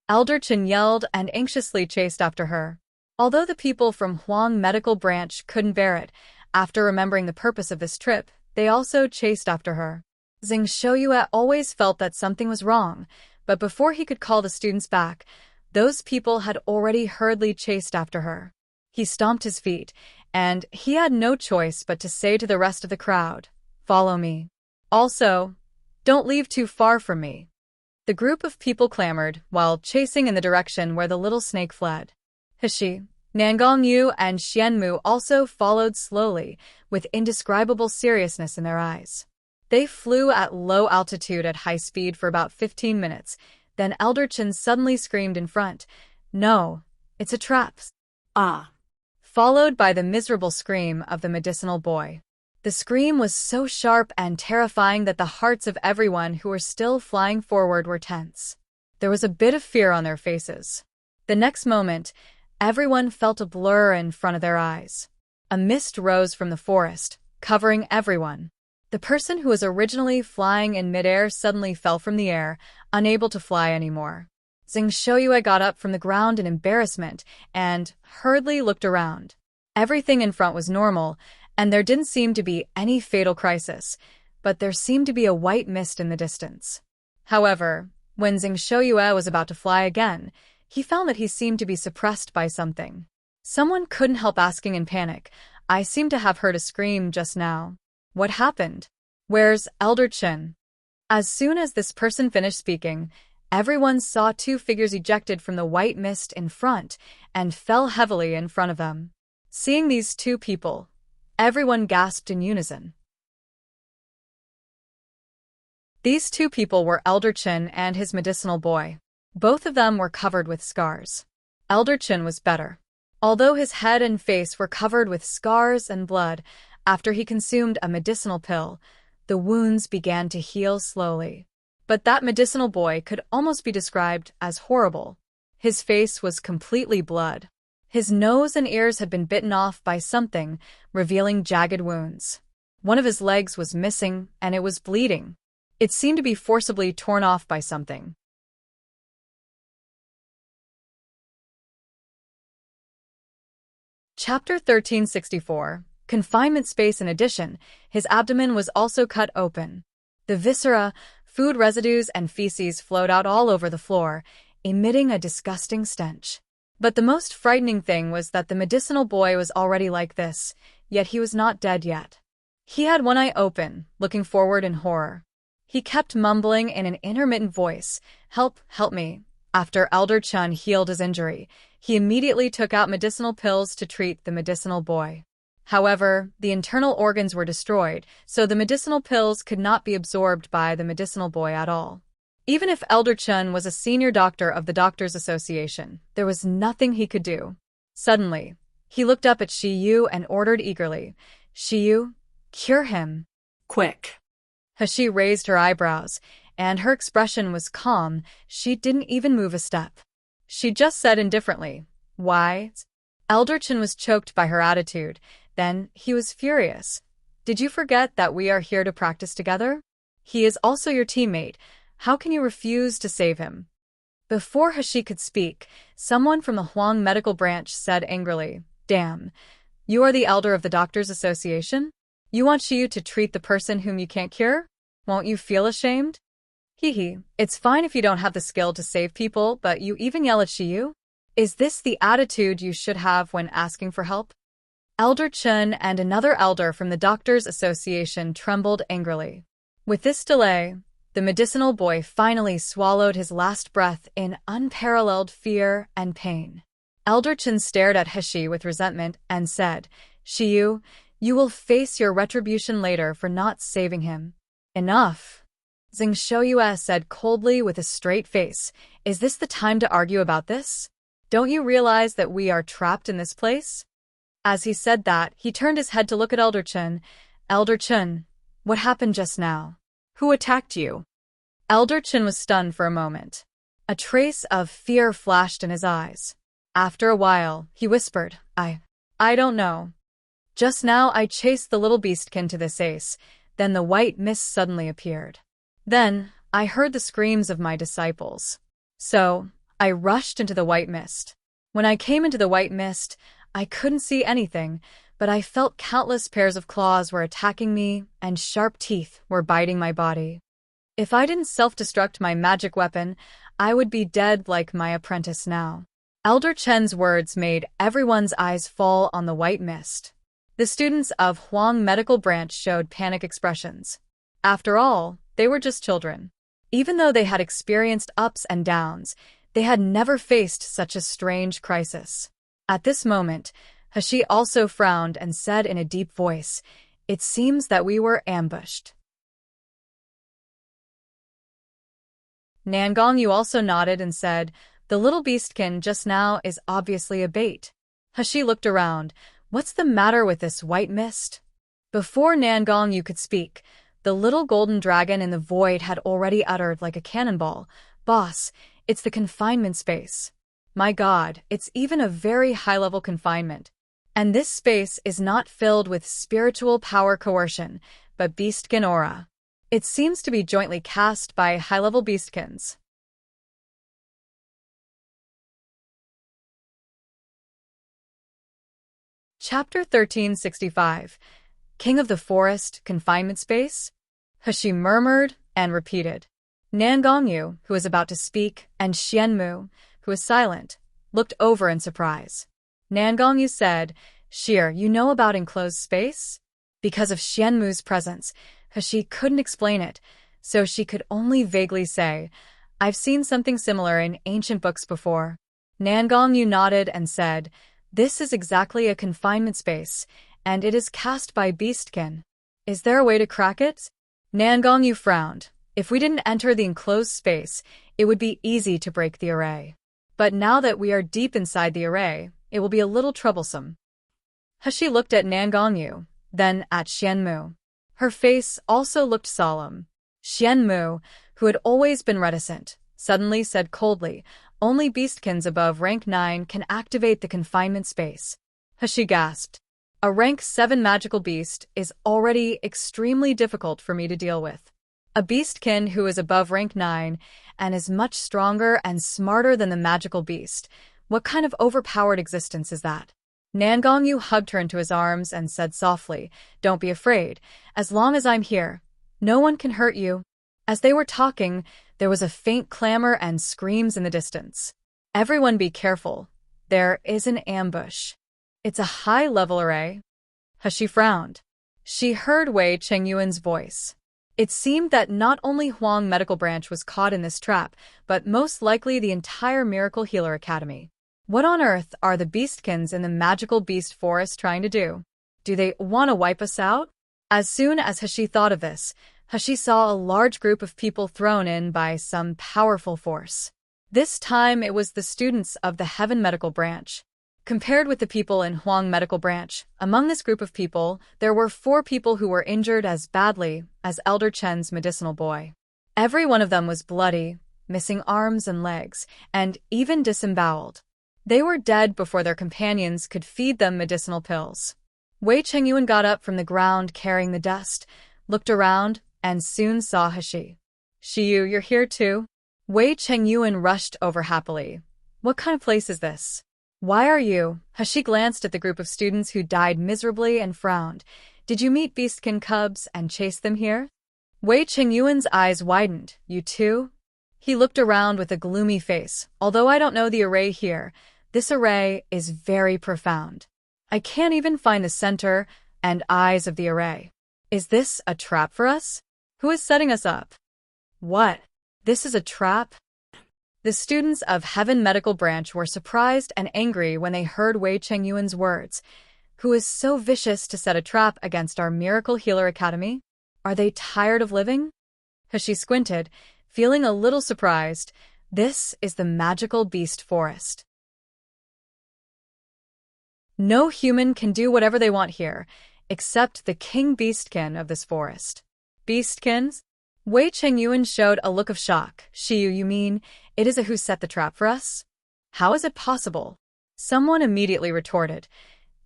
Elder Chen yelled and anxiously chased after her. Although the people from Huang Medical Branch couldn't bear it, after remembering the purpose of this trip, they also chased after her. Xing Shouyue always felt that something was wrong, but before he could call the students back, those people had already hurriedly chased after her. He stomped his feet, and he had no choice but to say to the rest of the crowd, "Follow me. Also, don't leave too far from me." The group of people clamored, while chasing in the direction where the little snake fled. Hishi, Nangong Yu, and Xian Mu also followed slowly, with indescribable seriousness in their eyes. They flew at low altitude at high speed for about 15 minutes, then Elder Chen suddenly screamed in front, "No, it's a trap." "Ah!" Followed by the miserable scream of the medicinal boy. The scream was so sharp and terrifying that the hearts of everyone who were still flying forward were tense. There was a bit of fear on their faces. The next moment, everyone felt a blur in front of their eyes. A mist rose from the forest, covering everyone. The person who was originally flying in midair suddenly fell from the air, unable to fly anymore. Xing Shouyue got up from the ground in embarrassment and hurriedly looked around. Everything in front was normal, and there didn't seem to be any fatal crisis, but there seemed to be a white mist in the distance. However, when Xing Shouyue was about to fly again, he found that he seemed to be suppressed by something. Someone couldn't help asking in panic, "I seem to have heard a scream just now. What happened? Where's Elder Chen?" As soon as this person finished speaking, everyone saw two figures ejected from the white mist in front and fell heavily in front of them. Seeing these two people, everyone gasped in unison. These two people were Elder Chen and his medicinal boy. Both of them were covered with scars. Elder Chen was better. Although his head and face were covered with scars and blood, after he consumed a medicinal pill, the wounds began to heal slowly. But that medicinal boy could almost be described as horrible. His face was completely blood. His nose and ears had been bitten off by something, revealing jagged wounds. One of his legs was missing, and it was bleeding. It seemed to be forcibly torn off by something. Chapter 1364. Confinement space. In addition, his abdomen was also cut open. The viscera, food residues, and feces flowed out all over the floor, emitting a disgusting stench. But the most frightening thing was that the medicinal boy was already like this, yet he was not dead yet. He had one eye open, looking forward in horror. He kept mumbling in an intermittent voice, "Help, help me." After Elder Chun healed his injury, he immediately took out medicinal pills to treat the medicinal boy. However, the internal organs were destroyed, so the medicinal pills could not be absorbed by the medicinal boy at all. Even if Elder Chun was a senior doctor of the Doctors Association, there was nothing he could do. Suddenly, he looked up at Shi Yu and ordered eagerly, "Shi Yu, cure him." Quick. Hashi raised her eyebrows, and her expression was calm. She didn't even move a step. She just said indifferently, "Why?" Elder Chun was choked by her attitude. Then he was furious. "Did you forget that we are here to practice together? He is also your teammate. How can you refuse to save him?" Before Hashi could speak, someone from the Huang medical branch said angrily, "Damn, you are the elder of the Doctors Association? You want Shiyu to treat the person whom you can't cure? Won't you feel ashamed?" Hee, it's fine if you don't have the skill to save people, but you even yell at Shiyu? Is this the attitude you should have when asking for help? Elder Chun and another elder from the Doctors Association trembled angrily. With this delay, the medicinal boy finally swallowed his last breath in unparalleled fear and pain. Elder Chun stared at Hashi with resentment and said, "Shiyu, you will face your retribution later for not saving him." "Enough," Zhang Shouyue said coldly with a straight face. "Is this the time to argue about this? Don't you realize that we are trapped in this place?" As he said that, he turned his head to look at Elder Chun. "Elder Chun, what happened just now? Who attacked you?" Elder Chun was stunned for a moment. A trace of fear flashed in his eyes. After a while, he whispered, I don't know. Just now I chased the little beastkin to this ace, then the white mist suddenly appeared. Then, I heard the screams of my disciples. So, I rushed into the white mist. When I came into the white mist, I couldn't see anything, but I felt countless pairs of claws were attacking me and sharp teeth were biting my body. If I didn't self-destruct my magic weapon, I would be dead like my apprentice now. Elder Chen's words made everyone's eyes fall on the white mist. The students of Huang Medical Branch showed panic expressions. After all, they were just children. Even though they had experienced ups and downs, they had never faced such a strange crisis. At this moment, Hashi also frowned and said in a deep voice, "It seems that we were ambushed." Nangongyu also nodded and said, "The little beastkin just now is obviously a bait." Hashi looked around. "What's the matter with this white mist?" Before Nangongyu could speak, the little golden dragon in the void had already uttered like a cannonball, "Boss, it's the confinement space. My God, it's even a very high-level confinement. And this space is not filled with spiritual power coercion, but beastkin aura. It seems to be jointly cast by high-level beastkins." Chapter 1365. King of the Forest, Confinement Space? Hashi murmured and repeated. Nangongyu, who was about to speak, and Xianmu, who was silent, looked over in surprise. Nangongyu said, "Shir, you know about enclosed space?" Because of Xianmu's presence, Hashi couldn't explain it, so she could only vaguely say, "I've seen something similar in ancient books before." Nangongyu nodded and said, "This is exactly a confinement space, and it is cast by beastkin. Is there a way to crack it?" Nangongyu frowned. "If we didn't enter the enclosed space, it would be easy to break the array. But now that we are deep inside the array, it will be a little troublesome." Hashi looked at Nangongyu, then at Xianmu. Her face also looked solemn. Xianmu, who had always been reticent, suddenly said coldly, "Only beastkins above rank 9 can activate the confinement space." Hashi gasped. "A rank 7 magical beast is already extremely difficult for me to deal with. A beastkin who is above rank 9 and is much stronger and smarter than the magical beast. What kind of overpowered existence is that?" Nangongyu hugged her into his arms and said softly, "Don't be afraid. As long as I'm here, no one can hurt you." As they were talking, there was a faint clamor and screams in the distance. "Everyone be careful. There is an ambush. It's a high-level array." She frowned. She heard Wei Chengyuan's voice. It seemed that not only Huang Medical Branch was caught in this trap, but most likely the entire Miracle Healer Academy. What on earth are the beastkins in the magical beast forest trying to do? Do they want to wipe us out? As soon as Hashi thought of this, Hashi saw a large group of people thrown in by some powerful force. This time it was the students of the Heaven Medical Branch. Compared with the people in Huang Medical Branch, among this group of people, there were 4 people who were injured as badly as Elder Chen's medicinal boy. Every one of them was bloody, missing arms and legs, and even disemboweled. They were dead before their companions could feed them medicinal pills. Wei Chengyuan got up from the ground carrying the dust, looked around, and soon saw Hashi. "Shiyu, you're here too?" Wei Chengyuan rushed over happily. "What kind of place is this? Why are you?" Hashi glanced at the group of students who died miserably and frowned. "Did you meet beastkin cubs and chase them here?" Wei Chengyuan's eyes widened. "You too?" He looked around with a gloomy face. "Although I don't know the array here, this array is very profound. I can't even find the center and eyes of the array. Is this a trap for us? Who is setting us up?" "What? This is a trap?" The students of Heaven Medical Branch were surprised and angry when they heard Wei Chengyuan's words. "Who is so vicious to set a trap against our Miracle Healer Academy? Are they tired of living?" Hashi squinted, feeling a little surprised. This is the magical beast forest. No human can do whatever they want here, except the king beastkin of this forest. Beastkins? Wei Chengyuan showed a look of shock. "Shiyu, you mean it is a who set the trap for us? How is it possible?" Someone immediately retorted.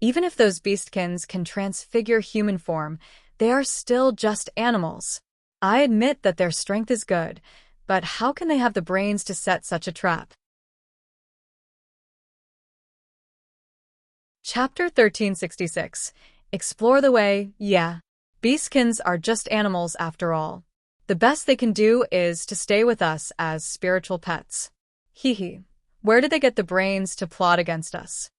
"Even if those beastkins can transfigure human form, they are still just animals. I admit that their strength is good, but how can they have the brains to set such a trap?" Chapter 1366. Explore the way. Yeah. Beastkins are just animals after all. The best they can do is to stay with us as spiritual pets. Hee. Where did they get the brains to plot against us?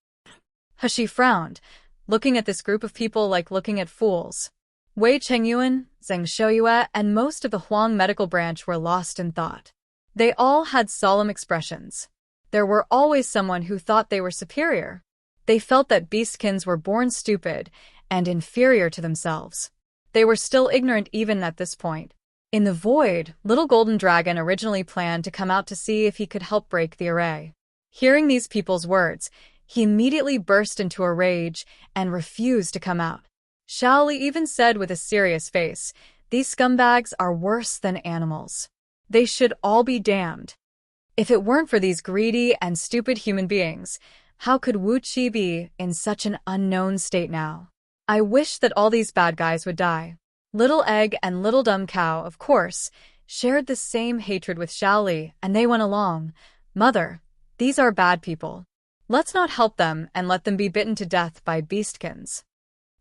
Hashi frowned, looking at this group of people like looking at fools. Wei Chengyuan, Zheng Shouyue, and most of the Huang Medical Branch were lost in thought. They all had solemn expressions. There were always someone who thought they were superior. They felt that beastkins were born stupid and inferior to themselves. They were still ignorant even at this point. In the void, Little Golden Dragon originally planned to come out to see if he could help break the array. Hearing these people's words, he immediately burst into a rage and refused to come out. Xiao Li even said with a serious face, "These scumbags are worse than animals. They should all be damned. If it weren't for these greedy and stupid human beings, how could Wu Qi be in such an unknown state now? I wish that all these bad guys would die." Little Egg and Little Dumb Cow, of course, shared the same hatred with Xiao Li, and they went along. "Mother, these are bad people. Let's not help them and let them be bitten to death by beastkins."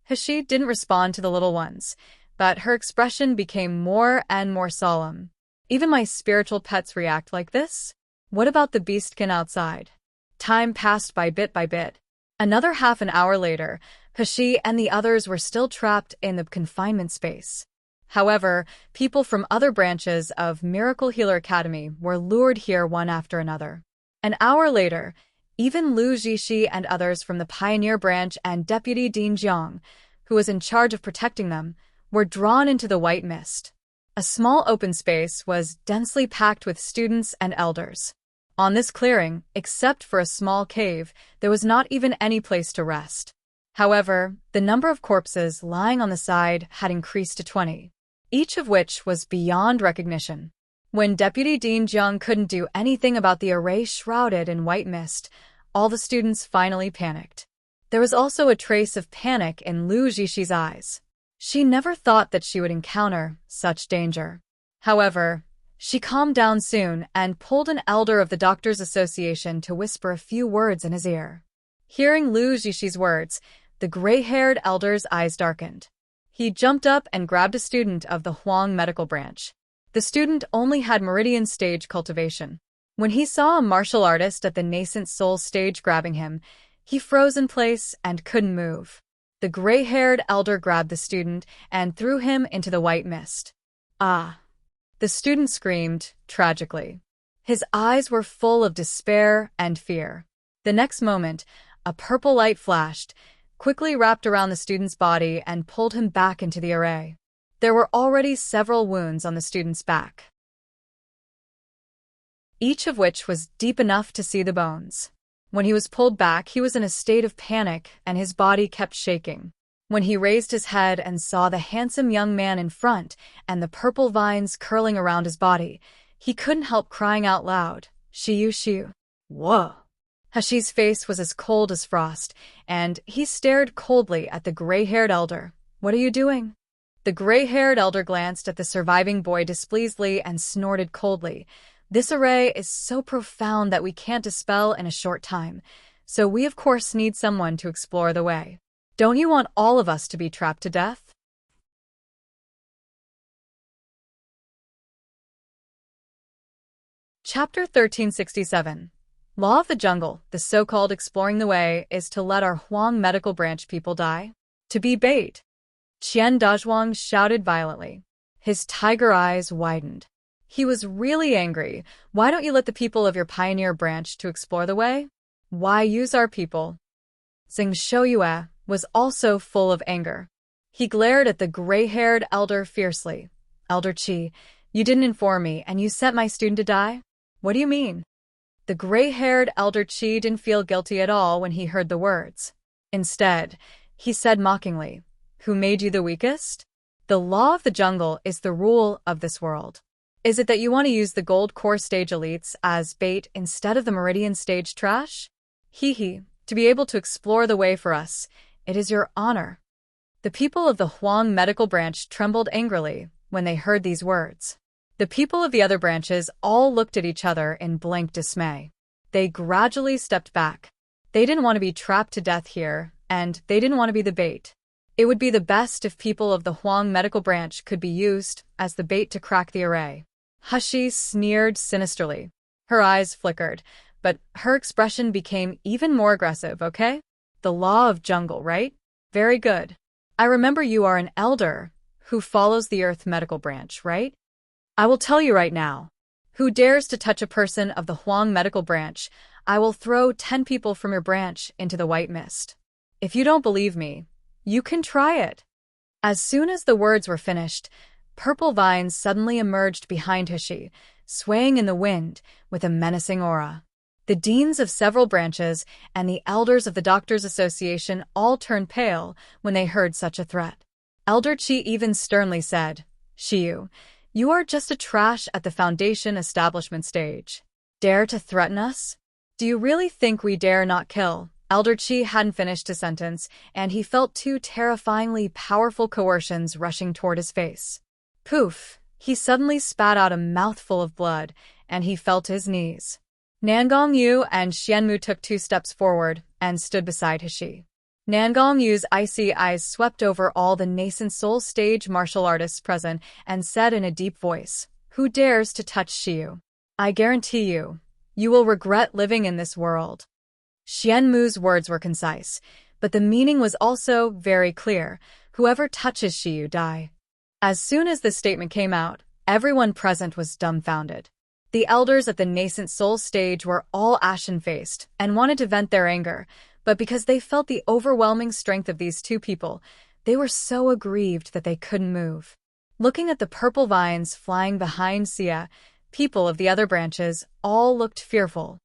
Hashi didn't respond to the little ones, but her expression became more and more solemn. "Even my spiritual pets react like this? What about the beastkin outside?" Time passed by bit. Another half an hour later, Hashi and the others were still trapped in the confinement space. However, people from other branches of Miracle Healer Academy were lured here one after another. An hour later, even Lu Zixi and others from the Pioneer Branch and Deputy Dean Jiang, who was in charge of protecting them, were drawn into the white mist. A small open space was densely packed with students and elders. On this clearing, except for a small cave, there was not even any place to rest. However, the number of corpses lying on the side had increased to 20, each of which was beyond recognition. When Deputy Dean Jiang couldn't do anything about the array shrouded in white mist, all the students finally panicked. There was also a trace of panic in Lu Zixi eyes. She never thought that she would encounter such danger. However, she calmed down soon and pulled an elder of the Doctors' Association to whisper a few words in his ear. Hearing Lu Zhixi's words, the gray-haired elder's eyes darkened. He jumped up and grabbed a student of the Huang medical branch. The student only had meridian stage cultivation. When he saw a martial artist at the nascent soul stage grabbing him, he froze in place and couldn't move. The gray-haired elder grabbed the student and threw him into the white mist. Ah! The student screamed, tragically. His eyes were full of despair and fear. The next moment, a purple light flashed, quickly wrapped around the student's body and pulled him back into the array. There were already several wounds on the student's back, each of which was deep enough to see the bones. When he was pulled back, he was in a state of panic and his body kept shaking. When he raised his head and saw the handsome young man in front and the purple vines curling around his body, he couldn't help crying out loud, "Shiyu, Shiyu." Whoa! Hashi's face was as cold as frost, and he stared coldly at the gray-haired elder. "What are you doing?" The gray-haired elder glanced at the surviving boy displeasedly and snorted coldly. "This array is so profound that we can't dispel in a short time, so we of course need someone to explore the way. Don't you want all of us to be trapped to death?" Chapter 1367. Law of the Jungle. The so-called exploring the way is to let our Huang medical branch people die? To be bait? Qian Dazhuang shouted violently. His tiger eyes widened. He was really angry. "Why don't you let the people of your pioneer branch to explore the way? Why use our people?" Xing Shouyue was also full of anger. He glared at the gray-haired elder fiercely. "Elder Qi, you didn't inform me and you sent my student to die? What do you mean?" The gray-haired elder Qi didn't feel guilty at all when he heard the words. Instead, he said mockingly, "Who made you the weakest? The law of the jungle is the rule of this world. Is it that you want to use the gold core stage elites as bait instead of the meridian stage trash? Hee, to be able to explore the way for us, it is your honor." The people of the Huang medical branch trembled angrily when they heard these words. The people of the other branches all looked at each other in blank dismay. They gradually stepped back. They didn't want to be trapped to death here, and they didn't want to be the bait. It would be the best if people of the Huang medical branch could be used as the bait to crack the array. Hashi sneered sinisterly. Her eyes flickered, but her expression became even more aggressive. "Okay? The law of jungle, right? Very good. I remember you are an elder who follows the Earth medical branch, right? I will tell you right now. Who dares to touch a person of the Huang medical branch, I will throw 10 people from your branch into the white mist. If you don't believe me, you can try it." As soon as the words were finished, purple vines suddenly emerged behind Hashi, swaying in the wind with a menacing aura. The deans of several branches and the elders of the Doctors' Association all turned pale when they heard such a threat. Elder Qi even sternly said, "Shiyu, you are just a trash at the foundation establishment stage. Dare to threaten us? Do you really think we dare not kill?" Elder Qi hadn't finished his sentence, and he felt 2 terrifyingly powerful coercions rushing toward his face. Poof! He suddenly spat out a mouthful of blood, and he fell to his knees. Nangong Yu and Xianmu took 2 steps forward and stood beside Hashi. Nangong Yu's icy eyes swept over all the nascent soul stage martial artists present and said in a deep voice, "Who dares to touch Shiyu? I guarantee you, you will regret living in this world." Xianmu's words were concise, but the meaning was also very clear. Whoever touches Shiyu die. As soon as the statement came out, everyone present was dumbfounded. The elders at the nascent soul stage were all ashen-faced and wanted to vent their anger, but because they felt the overwhelming strength of these 2 people, they were so aggrieved that they couldn't move. Looking at the purple vines flying behind Xia, people of the other branches all looked fearful.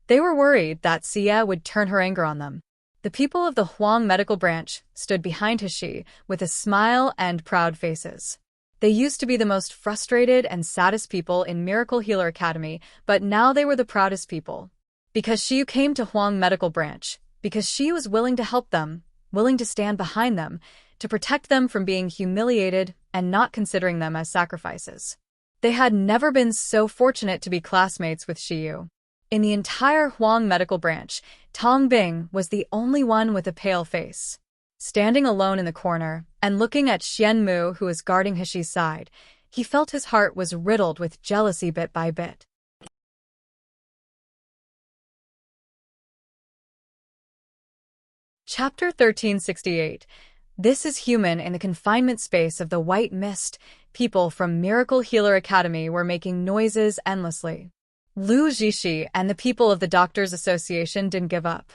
They were worried that Xia would turn her anger on them. The people of the Huang medical branch stood behind Hashi with a smile and proud faces. They used to be the most frustrated and saddest people in Miracle Healer Academy, but now they were the proudest people. Because Shiyu came to Huang medical branch, because she was willing to help them, willing to stand behind them, to protect them from being humiliated and not considering them as sacrifices. They had never been so fortunate to be classmates with Shiyu. In the entire Huang medical branch, Tong Bing was the only one with a pale face. Standing alone in the corner, and looking at Xian Mu who was guarding Hishi's side, he felt his heart was riddled with jealousy bit by bit. Chapter 1368. This is human. In the confinement space of the White Mist, people from Miracle Healer Academy were making noises endlessly. Lu Jishi and the people of the Doctors Association didn't give up.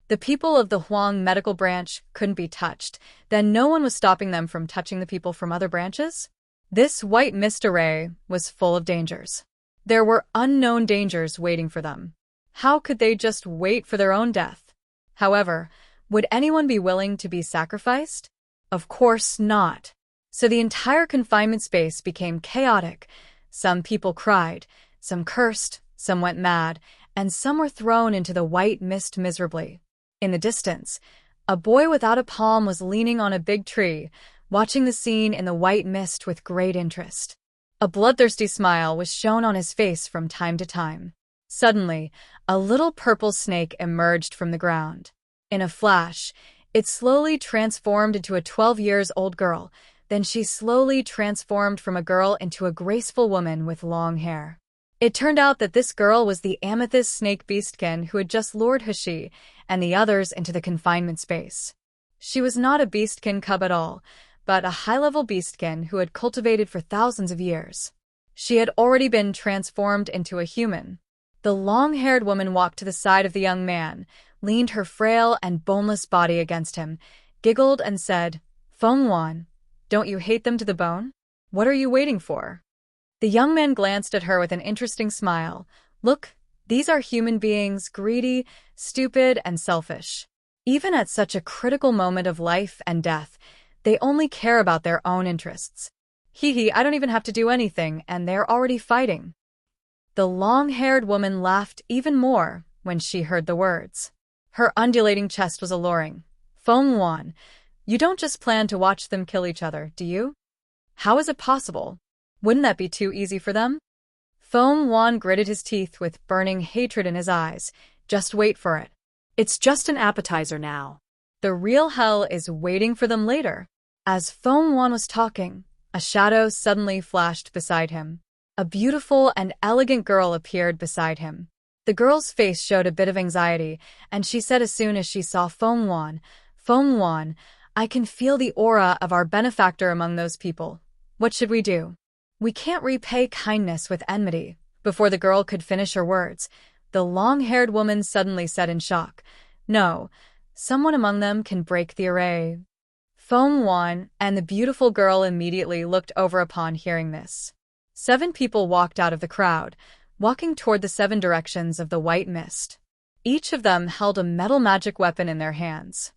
The people of the Huang medical branch couldn't be touched, then no one was stopping them from touching the people from other branches? This White Mist array was full of dangers. There were unknown dangers waiting for them. How could they just wait for their own death? However, would anyone be willing to be sacrificed? Of course not. So the entire confinement space became chaotic. Some people cried, some cursed, some went mad, and some were thrown into the White Mist miserably. In the distance, a boy without a palm was leaning on a big tree, watching the scene in the White Mist with great interest. A bloodthirsty smile was shown on his face from time to time. Suddenly, a little purple snake emerged from the ground. In a flash, it slowly transformed into a 12-year-old girl. Then she slowly transformed from a girl into a graceful woman with long hair. It turned out that this girl was the amethyst snake beastkin who had just lured Hishi and the others into the confinement space. She was not a beastkin cub at all, but a high-level beastkin who had cultivated for thousands of years. She had already been transformed into a human. The long-haired woman walked to the side of the young man, leaned her frail and boneless body against him, giggled and said, "Feng Wan, don't you hate them to the bone? What are you waiting for?" The young man glanced at her with an interesting smile. "Look, these are human beings, greedy, stupid, and selfish. Even at such a critical moment of life and death, they only care about their own interests. Hee, I don't even have to do anything, and they're already fighting." The long-haired woman laughed even more when she heard the words. Her undulating chest was alluring. "Feng Wan, you don't just plan to watch them kill each other, do you? How is it possible? Wouldn't that be too easy for them?" Feng Wan gritted his teeth with burning hatred in his eyes. "Just wait for it. It's just an appetizer now. The real hell is waiting for them later." As Feng Wan was talking, a shadow suddenly flashed beside him. A beautiful and elegant girl appeared beside him. The girl's face showed a bit of anxiety, and she said as soon as she saw Feng Wan, "Feng Wan, I can feel the aura of our benefactor among those people. What should we do? We can't repay kindness with enmity." Before the girl could finish her words, the long-haired woman suddenly said in shock, "No, someone among them can break the array." Feng Wan and the beautiful girl immediately looked over upon hearing this. 7 people walked out of the crowd, walking toward the 7 directions of the White Mist. Each of them held a metal magic weapon in their hands.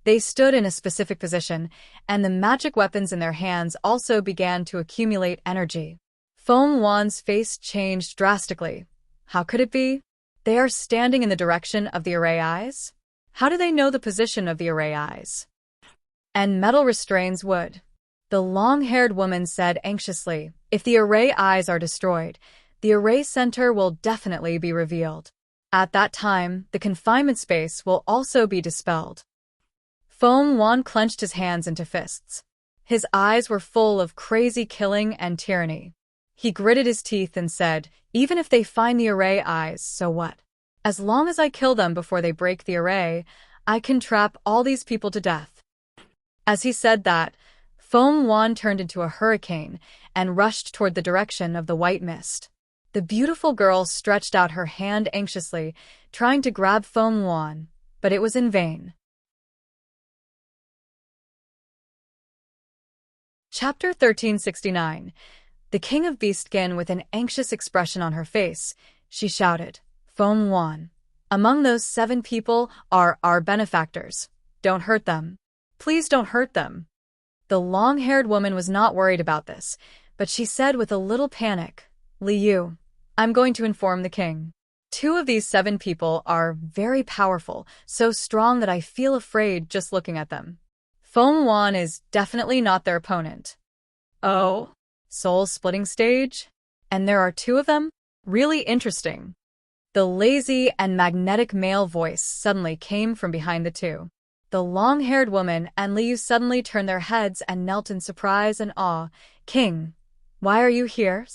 They stood in a specific position, and the magic weapons in their hands also began to accumulate energy. Feng Wan's face changed drastically. How could it be? They are standing in the direction of the array eyes? How do they know the position of the array eyes? And metal restrains wood. The long-haired woman said anxiously, "If the array eyes are destroyed, the array center will definitely be revealed. At that time, the confinement space will also be dispelled." Feng Wan clenched his hands into fists. His eyes were full of crazy killing and tyranny. He gritted his teeth and said, "Even if they find the array eyes, so what? As long as I kill them before they break the array, I can trap all these people to death." As he said that, Feng Wan turned into a hurricane and rushed toward the direction of the White Mist. The beautiful girl stretched out her hand anxiously, trying to grab Feng Wan, but it was in vain. Chapter 1369. The King of Beastkin, with an anxious expression on her face, she shouted, "Feng Wan, among those 7 people are our benefactors. Don't hurt them. Please don't hurt them." The long-haired woman was not worried about this, but she said with a little panic, "Li Yu, I'm going to inform the king. 2 of these 7 people are very powerful, so strong that I feel afraid just looking at them. Feng Wan is definitely not their opponent." "Oh? Soul-splitting stage? And there are two of them? Really interesting. The lazy and magnetic male voice suddenly came from behind the two. The long-haired woman and Liu suddenly turned their heads and knelt in surprise and awe. King, why are you here?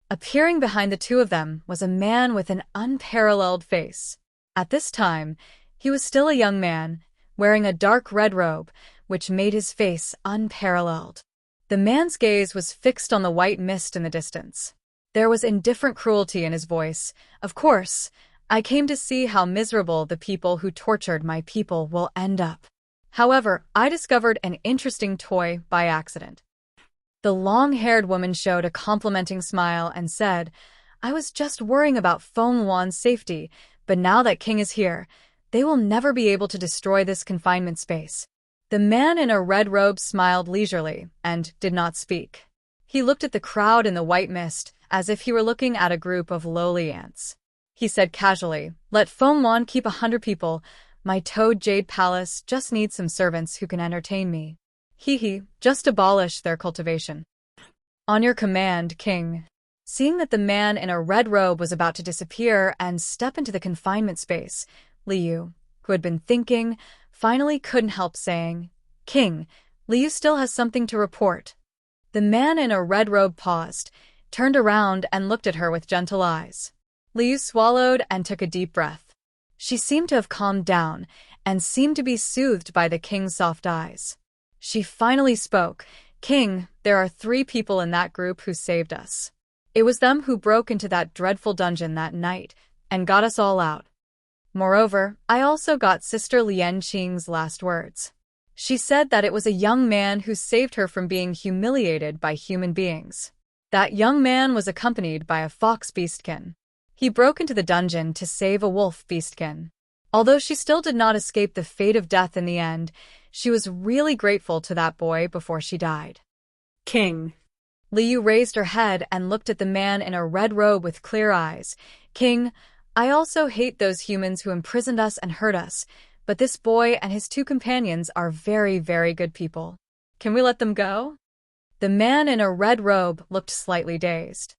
Appearing behind the two of them was a man with an unparalleled face. At this time, he was still a young man, wearing a dark red robe, which made his face unparalleled. The man's gaze was fixed on the white mist in the distance. There was indifferent cruelty in his voice. Of course, I came to see how miserable the people who tortured my people will end up. However, I discovered an interesting toy by accident. The long-haired woman showed a complimenting smile and said, I was just worrying about Feng Wan's safety, but now that King is here, they will never be able to destroy this confinement space. The man in a red robe smiled leisurely and did not speak. He looked at the crowd in the white mist as if he were looking at a group of lowly ants. He said casually, let Feng Wan keep 100 people. My Toad Jade Palace just needs some servants who can entertain me. Just abolish their cultivation. On your command, King. Seeing that the man in a red robe was about to disappear and step into the confinement space, Liu, who had been thinking, finally couldn't help saying, King, Liu still has something to report. The man in a red robe paused, turned around and looked at her with gentle eyes. Liu swallowed and took a deep breath. She seemed to have calmed down and seemed to be soothed by the king's soft eyes. She finally spoke, King, there are 3 people in that group who saved us. It was them who broke into that dreadful dungeon that night and got us all out. Moreover, I also got Sister Lian Qing's last words. She said that it was a young man who saved her from being humiliated by human beings. That young man was accompanied by a fox beastkin. He broke into the dungeon to save a wolf beastkin. Although she still did not escape the fate of death in the end, she was really grateful to that boy before she died. King. Liu raised her head and looked at the man in a red robe with clear eyes. King, I also hate those humans who imprisoned us and hurt us, but this boy and his 2 companions are very, very good people. Can we let them go? The man in a red robe looked slightly dazed.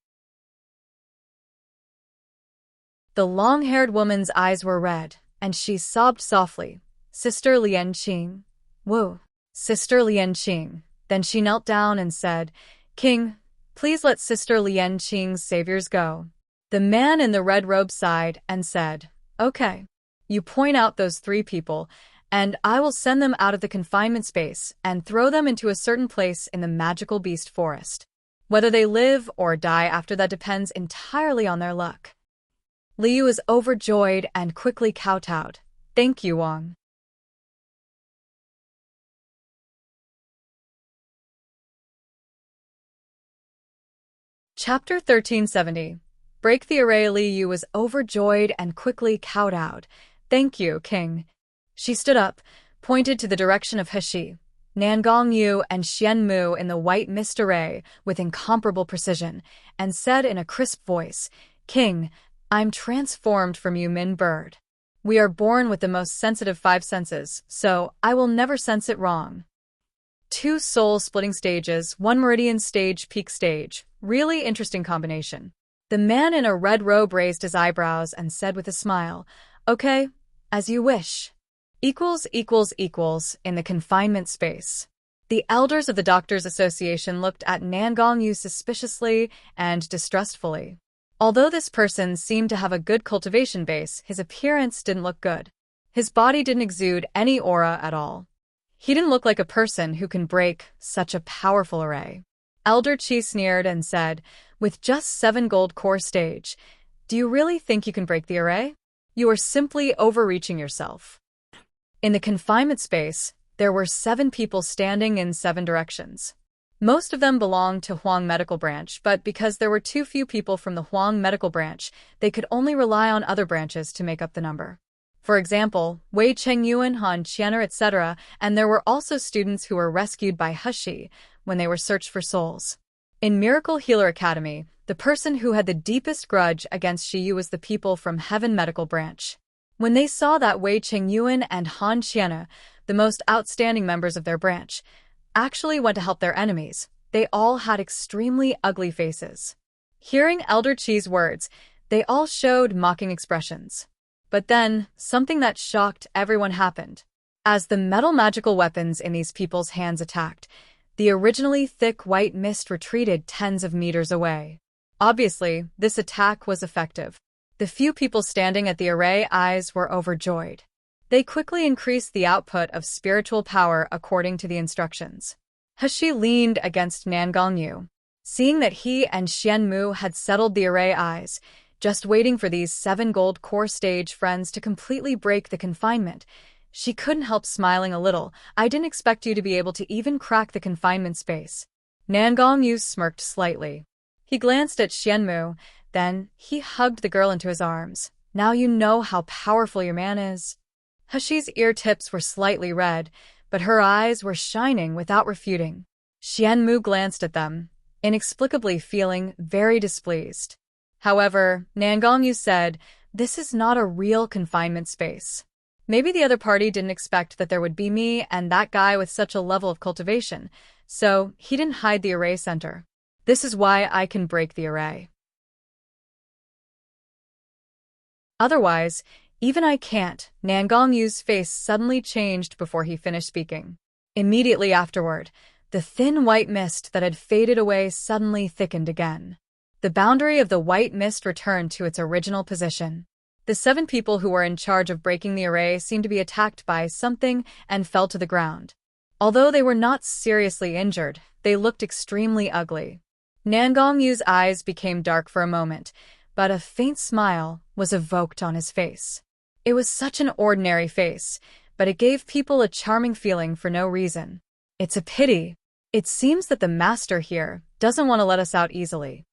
The long-haired woman's eyes were red, and she sobbed softly. Sister Lian Qing. Whoa. Sister Lian Qing. Then she knelt down and said, King, please let Sister Lian Qing's saviors go. The man in the red robe sighed and said, Okay. You point out those 3 people, and I will send them out of the confinement space and throw them into a certain place in the magical beast forest. Whether they live or die after that depends entirely on their luck. Liu was overjoyed and quickly kowtowed. Thank you, Wang. Chapter 1370. Break the array. Liu was overjoyed and quickly kowtowed. Thank you, King. She stood up, pointed to the direction of Heshi, Nangong Yu, and Xian Mu in the white mist array with incomparable precision, and said in a crisp voice, King, I'm transformed from you, Min Bird. We are born with the most sensitive 5 senses, so I will never sense it wrong. 2 soul-splitting stages, 1 meridian stage, peak stage. Really interesting combination. The man in a red robe raised his eyebrows and said with a smile, Okay, as you wish. In the confinement space. The elders of the Doctors' Association looked at Nangong Yu suspiciously and distrustfully. Although this person seemed to have a good cultivation base, his appearance didn't look good. His body didn't exude any aura at all. He didn't look like a person who can break such a powerful array. Elder Qi sneered and said, With just 7 gold core stage, do you really think you can break the array? You are simply overreaching yourself. In the confinement space, there were 7 people standing in 7 directions. Most of them belonged to Huang Medical Branch, but because there were too few people from the Huang Medical Branch, they could only rely on other branches to make up the number. For example, Wei Chengyuan, Han Qianer, etc., and there were also students who were rescued by Heshi when they were searched for souls. In Miracle Healer Academy, the person who had the deepest grudge against Shiyu was the people from Heaven Medical Branch. When they saw that Wei Chengyuan and Han Qianer, the most outstanding members of their branch, actually went to help their enemies, they all had extremely ugly faces. Hearing Elder Chi's words, they all showed mocking expressions. But then, something that shocked everyone happened. As the metal magical weapons in these people's hands attacked, the originally thick white mist retreated tens of meters away. Obviously, this attack was effective. The few people standing at the array eyes were overjoyed. They quickly increased the output of spiritual power according to the instructions. Hashi leaned against Nangongyu. Seeing that he and Xianmu had settled the array eyes, just waiting for these 7 gold core stage friends to completely break the confinement, she couldn't help smiling a little. I didn't expect you to be able to even crack the confinement space. Nangongyu smirked slightly. He glanced at Xianmu, then he hugged the girl into his arms. Now you know how powerful your man is. Hashi's ear tips were slightly red, but her eyes were shining without refuting. Xianmu glanced at them, inexplicably feeling very displeased. However, Nangongyu said, "This is not a real confinement space. Maybe the other party didn't expect that there would be me and that guy with such a level of cultivation, so he didn't hide the array center. This is why I can break the array. Otherwise, even I can't." Nangongyu's face suddenly changed before he finished speaking. Immediately afterward, the thin white mist that had faded away suddenly thickened again. The boundary of the white mist returned to its original position. The 7 people who were in charge of breaking the array seemed to be attacked by something and fell to the ground. Although they were not seriously injured, they looked extremely ugly. Nangongyu's eyes became dark for a moment, but a faint smile was evoked on his face. It was such an ordinary face, but it gave people a charming feeling for no reason. It's a pity. It seems that the master here doesn't want to let us out easily.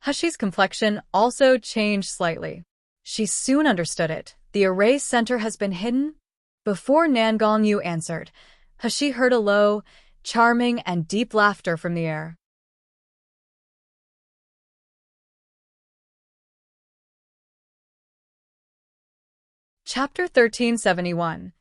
Hashi's complexion also changed slightly. She soon understood it. The array center has been hidden? Before Nangongyu answered, Hashi heard a low, charming, and deep laughter from the air. Chapter 1371.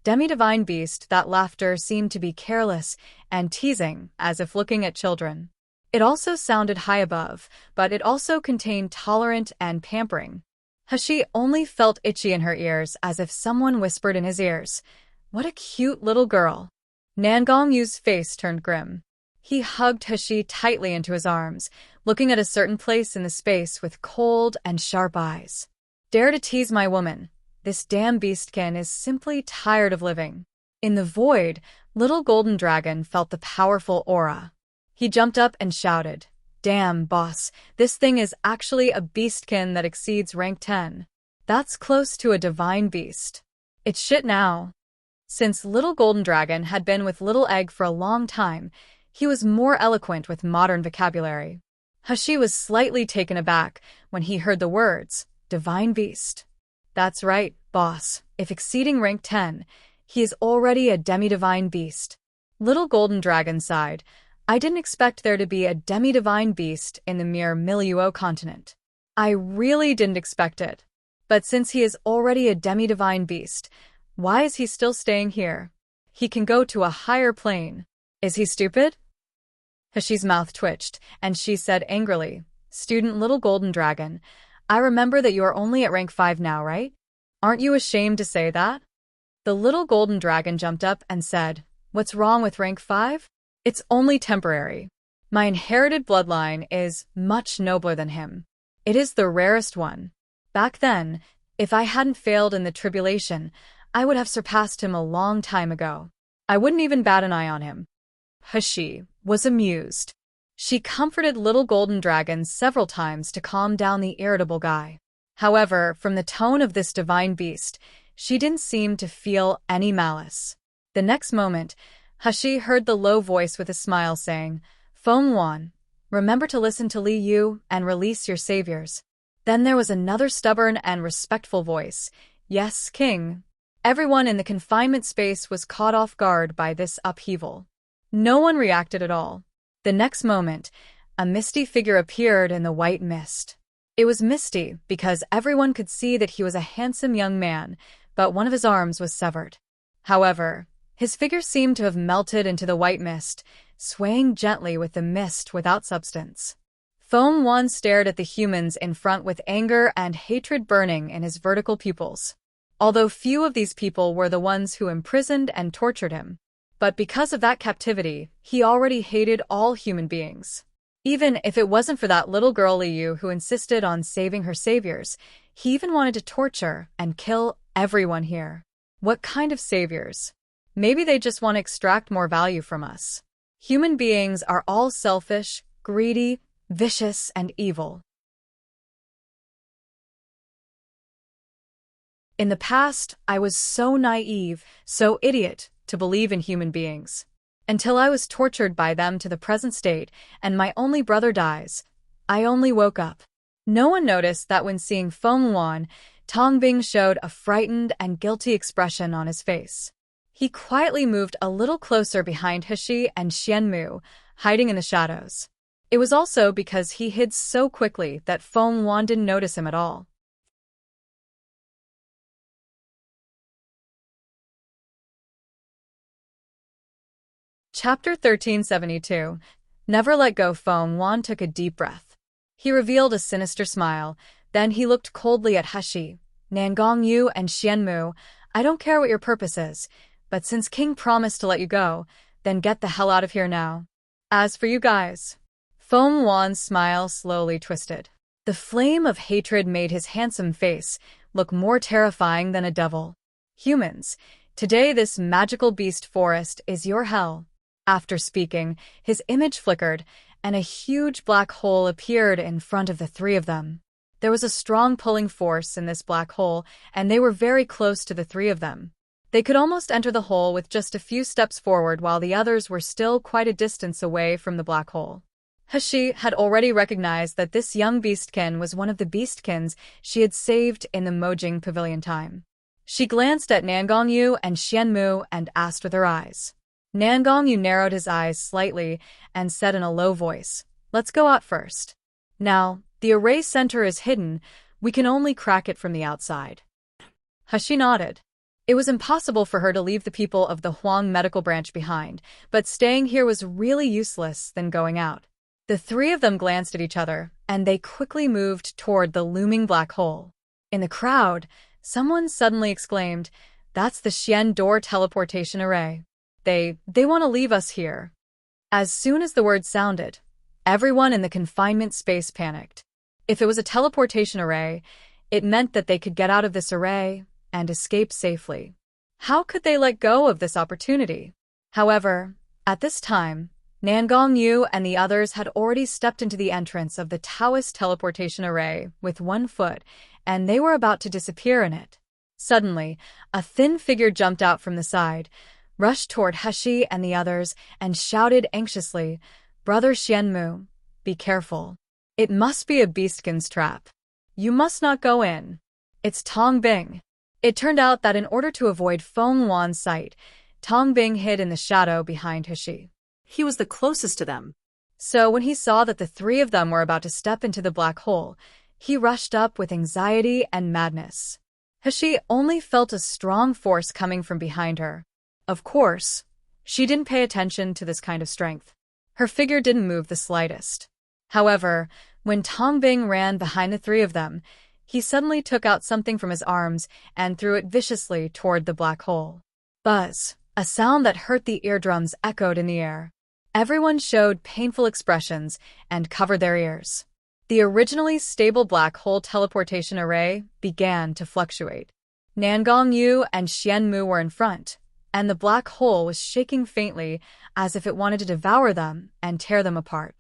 Demi-divine beast. That laughter seemed to be careless and teasing, as if looking at children. It also sounded high above, but it also contained tolerant and pampering. Hashi only felt itchy in her ears, as if someone whispered in his ears, "What a cute little girl." Nangongyu's face turned grim. He hugged Hashi tightly into his arms, looking at a certain place in the space with cold and sharp eyes. "Dare to tease my woman. This damn beastkin is simply tired of living." In the void, little golden dragon felt the powerful aura. He jumped up and shouted, "Damn, boss, this thing is actually a beastkin that exceeds rank 10. That's close to a divine beast. It's shit now." Since little golden dragon had been with little egg for a long time, he was more eloquent with modern vocabulary. Hashi was slightly taken aback when he heard the words, "divine beast." "That's right, boss. If exceeding rank 10, he is already a demi-divine beast." Little golden dragon sighed. "I didn't expect there to be a demi-divine beast in the mere Miluo continent. I really didn't expect it. But since he is already a demi-divine beast, why is he still staying here? He can go to a higher plane. Is he stupid?" Hashi's mouth twitched, and she said angrily, "Student little golden dragon, I remember that you are only at rank 5 now, right? Aren't you ashamed to say that?" The little golden dragon jumped up and said, "What's wrong with rank 5? It's only temporary. My inherited bloodline is much nobler than him. It is the rarest one. Back then, if I hadn't failed in the tribulation, I would have surpassed him a long time ago. I wouldn't even bat an eye on him." Hashi was amused. She comforted little golden dragon several times to calm down the irritable guy. However, from the tone of this divine beast, she didn't seem to feel any malice. The next moment, Hashi heard the low voice with a smile saying, "Feng Wan, remember to listen to Li Yu and release your saviors." Then there was another stubborn and respectful voice, "Yes, King." Everyone in the confinement space was caught off guard by this upheaval. No one reacted at all. The next moment, a misty figure appeared in the white mist. It was misty because everyone could see that he was a handsome young man, but one of his arms was severed. However, his figure seemed to have melted into the white mist, swaying gently with the mist without substance. Foam Wan stared at the humans in front with anger and hatred burning in his vertical pupils. Although few of these people were the ones who imprisoned and tortured him. But because of that captivity, he already hated all human beings. Even if it wasn't for that little girl Liu who insisted on saving her saviors, he even wanted to torture and kill everyone here. What kind of saviors? Maybe they just want to extract more value from us. Human beings are all selfish, greedy, vicious, and evil. In the past, I was so naive, so idiot, to believe in human beings. Until I was tortured by them to the present state, and my only brother dies. I only woke up. No one noticed that when seeing Feng Wan, Tong Bing showed a frightened and guilty expression on his face. He quietly moved a little closer behind Heshi and Xianmu, hiding in the shadows. It was also because he hid so quickly that Feng Wan didn't notice him at all. Chapter 1372. Never Let Go. Feng Wan took a deep breath. He revealed a sinister smile, then he looked coldly at Heshi, Nangong Yu, and Xianmu. I don't care what your purpose is, but since King promised to let you go, then get the hell out of here now. As for you guys. Feng Wan's smile slowly twisted. The flame of hatred made his handsome face look more terrifying than a devil. Humans, today this magical beast forest is your hell. After speaking, his image flickered, and a huge black hole appeared in front of the three of them. There was a strong pulling force in this black hole, and they were very close to the three of them. They could almost enter the hole with just a few steps forward while the others were still quite a distance away from the black hole. Heshi had already recognized that this young beastkin was one of the beastkins she had saved in the Mojing Pavilion time. She glanced at Nangong Yu and Xianmu and asked with her eyes. Nangong Yu narrowed his eyes slightly and said in a low voice, "Let's go out first. Now, the array center is hidden, we can only crack it from the outside." Heshi nodded. It was impossible for her to leave the people of the Huang medical branch behind, but staying here was really useless than going out. The three of them glanced at each other, and they quickly moved toward the looming black hole. In the crowd, someone suddenly exclaimed, "That's the Xian door teleportation array. They want to leave us here." As soon as the word sounded, everyone in the confinement space panicked. If it was a teleportation array, it meant that they could get out of this array and escape safely. How could they let go of this opportunity? However, at this time, Nangong Yu and the others had already stepped into the entrance of the Taoist teleportation array with one foot, and they were about to disappear in it. Suddenly, a thin figure jumped out from the side, rushed toward Heshi and the others, and shouted anxiously, "Brother Xianmu, be careful. It must be a beastkin's trap. You must not go in. It's Tong Bing." It turned out that in order to avoid Feng Wan's sight, Tong Bing hid in the shadow behind Heshi. He was the closest to them. So when he saw that the three of them were about to step into the black hole, he rushed up with anxiety and madness. Heshi only felt a strong force coming from behind her. Of course, she didn't pay attention to this kind of strength. Her figure didn't move the slightest. However, when Tong Bing ran behind the three of them, he suddenly took out something from his arms and threw it viciously toward the black hole. Buzz, a sound that hurt the eardrums, echoed in the air. Everyone showed painful expressions and covered their ears. The originally stable black hole teleportation array began to fluctuate. Nangong Yu and Xianmu were in front, and the black hole was shaking faintly as if it wanted to devour them and tear them apart.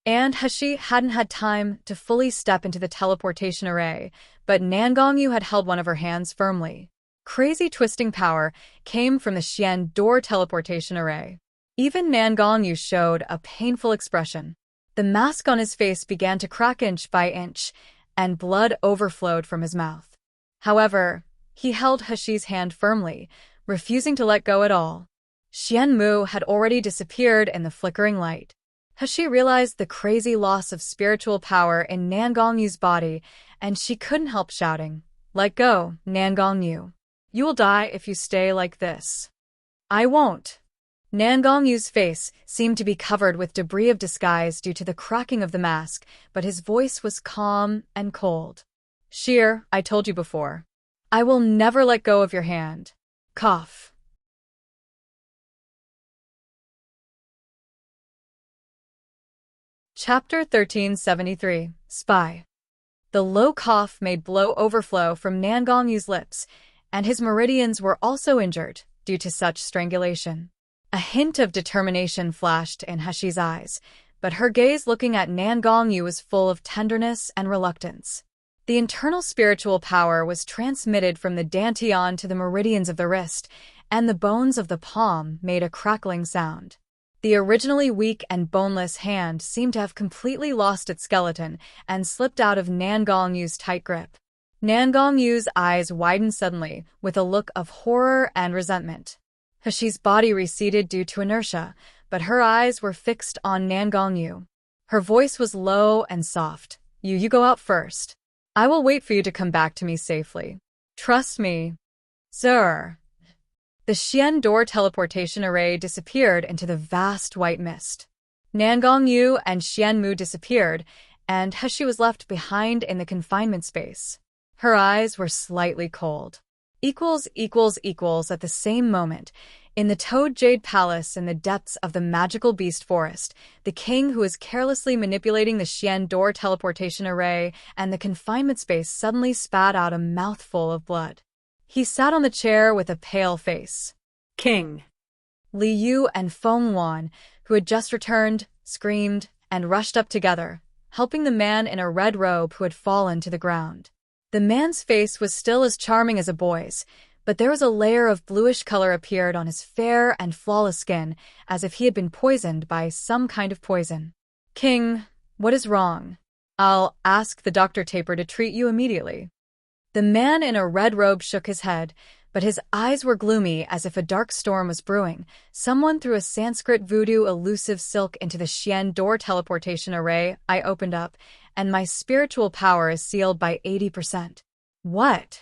And Heshi hadn't had time to fully step into the teleportation array, but Nangong Yu had held one of her hands firmly. Crazy twisting power came from the Xian door teleportation array. Even Nangong Yu showed a painful expression. The mask on his face began to crack inch by inch, and blood overflowed from his mouth. However, he held Heshi's hand firmly, refusing to let go at all. Xianmu had already disappeared in the flickering light. Heshi realized the crazy loss of spiritual power in Nangong Yu's body, and she couldn't help shouting, "Let go, Nangong Yu. You will die if you stay like this." "I won't." Nan Gongyu's face seemed to be covered with debris of disguise due to the cracking of the mask, but his voice was calm and cold. Sheer, I told you before. I will never let go of your hand. Cough. Chapter 1373, Spy. The low cough made blood overflow from Nan Gongyu's lips, and his meridians were also injured due to such strangulation. A hint of determination flashed in Heshi's eyes, but her gaze looking at Nan Gongyu was full of tenderness and reluctance. The internal spiritual power was transmitted from the dantian to the meridians of the wrist, and the bones of the palm made a crackling sound. The originally weak and boneless hand seemed to have completely lost its skeleton and slipped out of Nan Gongyu's tight grip. Nan Gongyu's eyes widened suddenly with a look of horror and resentment. Heshi's body receded due to inertia, but her eyes were fixed on Nan Gongyu. Her voice was low and soft. You go out first. I will wait for you to come back to me safely. Trust me. Sir. The Xian door teleportation array disappeared into the vast white mist. Nan Gongyu and Xian Mu disappeared, and Heshi was left behind in the confinement space. Her eyes were slightly cold. At the same moment, in the Toad Jade Palace in the depths of the magical beast forest, the king who was carelessly manipulating the Xian door teleportation array and the confinement space suddenly spat out a mouthful of blood. He sat on the chair with a pale face. King. Li Yu and Feng Wan, who had just returned, screamed, and rushed up together, helping the man in a red robe who had fallen to the ground. The man's face was still as charming as a boy's, but there was a layer of bluish color appeared on his fair and flawless skin, as if he had been poisoned by some kind of poison. King, what is wrong? I'll ask the Dr. Taper to treat you immediately. The man in a red robe shook his head, but his eyes were gloomy as if a dark storm was brewing. Someone threw a Sanskrit voodoo elusive silk into the Xian door teleportation array I opened up, and my spiritual power is sealed by 80%. What?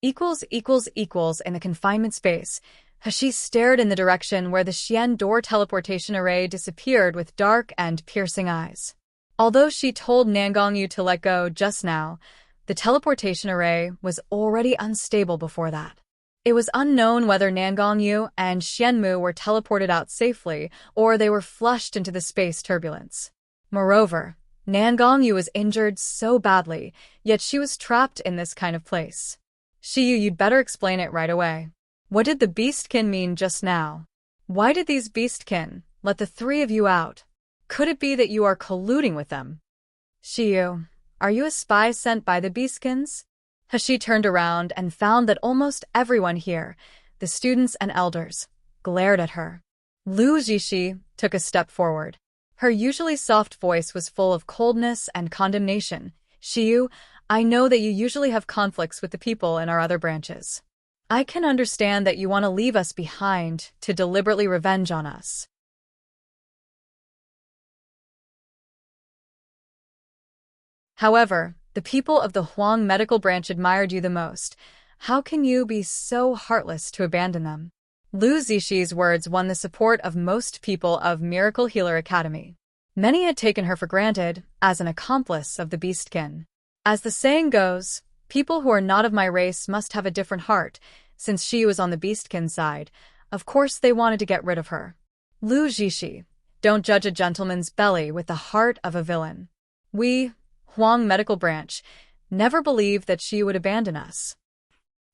In the confinement space, Heshi stared in the direction where the Xian door teleportation array disappeared with dark and piercing eyes. Although she told Nan Gongyu to let go just now, the teleportation array was already unstable before that. It was unknown whether Nan Gongyu and Xianmu were teleported out safely or they were flushed into the space turbulence. Moreover, Nan Gongyu was injured so badly, yet she was trapped in this kind of place. Shiyu, you'd better explain it right away. What did the beastkin mean just now? Why did these beastkin let the three of you out? Could it be that you are colluding with them? Shiyu, are you a spy sent by the beastkins? Heshi turned around and found that almost everyone here, the students and elders, glared at her. Lu Jishi took a step forward. Her usually soft voice was full of coldness and condemnation. Shiyu, I know that you usually have conflicts with the people in our other branches. I can understand that you want to leave us behind to deliberately revenge on us. However, the people of the Huang medical branch admired you the most. How can you be so heartless to abandon them? Lu Zishi's words won the support of most people of Miracle Healer Academy. Many had taken her for granted as an accomplice of the beastkin. As the saying goes, people who are not of my race must have a different heart. Since she was on the beastkin side, of course they wanted to get rid of her. Lu Zishi, don't judge a gentleman's belly with the heart of a villain. We, Huang Medical Branch, never believed that she would abandon us.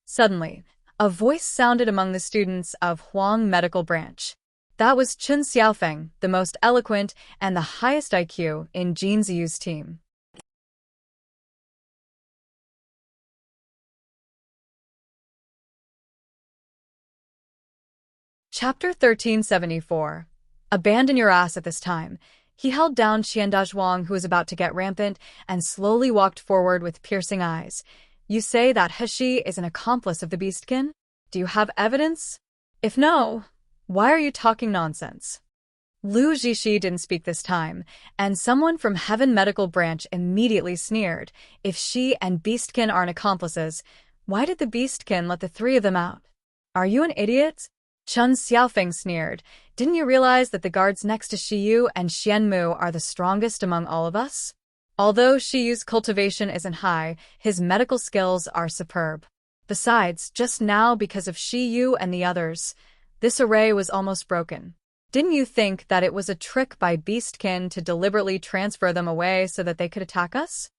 Suddenly, a voice sounded among the students of Huang Medical Branch. That was Chun Xiaofeng, the most eloquent and the highest IQ in Jin Ziyu's team. Chapter 1374. Abandon your ass at this time. He held down Qiandazhuang, who was about to get rampant, and slowly walked forward with piercing eyes. You say that Heshi is an accomplice of the beastkin? Do you have evidence? If no, why are you talking nonsense? Lu Jishi didn't speak this time, and someone from Heaven Medical Branch immediately sneered. If she and beastkin aren't accomplices, why did the beastkin let the three of them out? Are you an idiot? Chun Xiaofeng sneered. Didn't you realize that the guards next to Shiyu and Xianmu are the strongest among all of us? Although Shiyu's cultivation isn't high, his medical skills are superb. Besides, just now because of Shiyu and the others, this array was almost broken. Didn't you think that it was a trick by Beastkin to deliberately transfer them away so that they could attack us?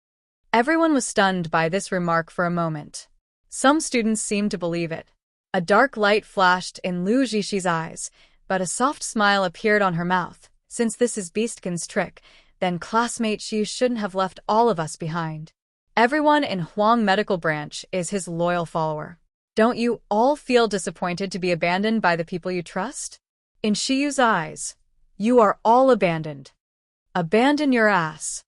Everyone was stunned by this remark for a moment. Some students seemed to believe it. A dark light flashed in Lu Zhishi's eyes, but a soft smile appeared on her mouth. Since this is Beastkin's trick, then classmate Shiyu shouldn't have left all of us behind. Everyone in Huang Medical Branch is his loyal follower. Don't you all feel disappointed to be abandoned by the people you trust? In Shiyu's eyes, you are all abandoned. Abandon your ass.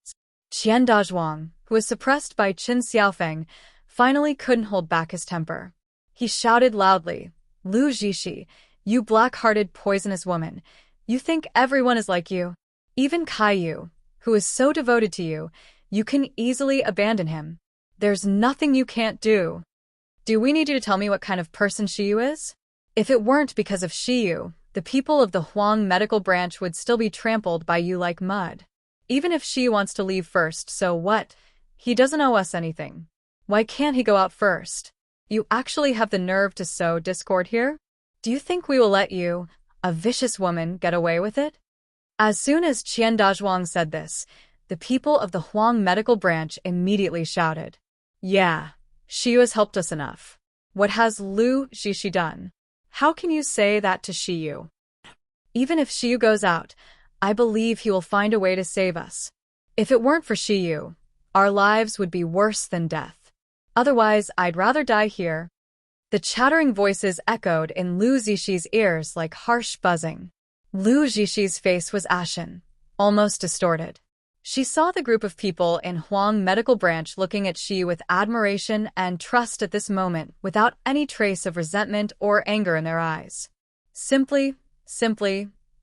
Qian Dazhuang, who was suppressed by Qin Xiaofeng, finally couldn't hold back his temper. He shouted loudly, Lu Zhishi, you black-hearted poisonous woman, you think everyone is like you? Even Kaiyu, who is so devoted to you, you can easily abandon him. There's nothing you can't do. Do we need you to tell me what kind of person Shiyu is? If it weren't because of Shiyu, the people of the Huang Medical Branch would still be trampled by you like mud. Even if Shiyu wants to leave first, so what? He doesn't owe us anything. Why can't he go out first? You actually have the nerve to sow discord here? Do you think we will let you, a vicious woman, get away with it? As soon as Qian Dazhuang said this, the people of the Huang Medical Branch immediately shouted, Yeah, Shiyu has helped us enough. What has Lu Zhishi done? How can you say that to Shiyu? Even if Shiyu goes out, I believe he will find a way to save us. If it weren't for Shiyu, our lives would be worse than death. Otherwise, I'd rather die here. The chattering voices echoed in Lu Zhishi's ears like harsh buzzing. Lu Zhishi's face was ashen, almost distorted. She saw the group of people in Huang Medical Branch looking at Shiyu with admiration and trust at this moment without any trace of resentment or anger in their eyes. Simply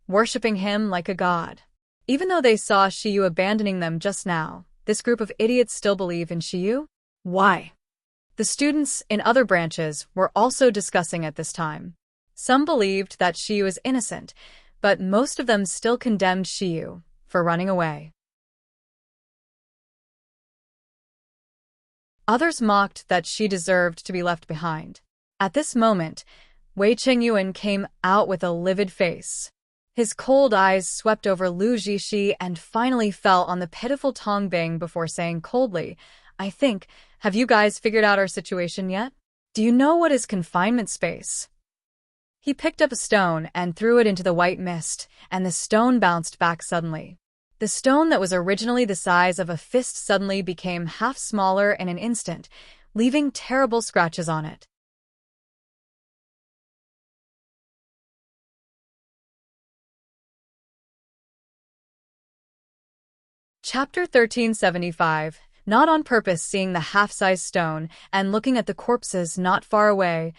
worshipping him like a god. Even though they saw Shiyu abandoning them just now, this group of idiots still believe in Shiyu? Why? The students in other branches were also discussing at this time. Some believed that Shiyu is innocent, but most of them still condemned Shiyu for running away. Others mocked that she deserved to be left behind. At this moment, Wei Chengyuan came out with a livid face. His cold eyes swept over Lu Zhishi and finally fell on the pitiful Tong Bing before saying coldly, have you guys figured out our situation yet? Do you know what is confinement space? He picked up a stone and threw it into the white mist, and the stone bounced back suddenly. The stone that was originally the size of a fist suddenly became half smaller in an instant, leaving terrible scratches on it. Chapter 1375. Not on purpose seeing the half-sized stone and looking at the corpses not far away,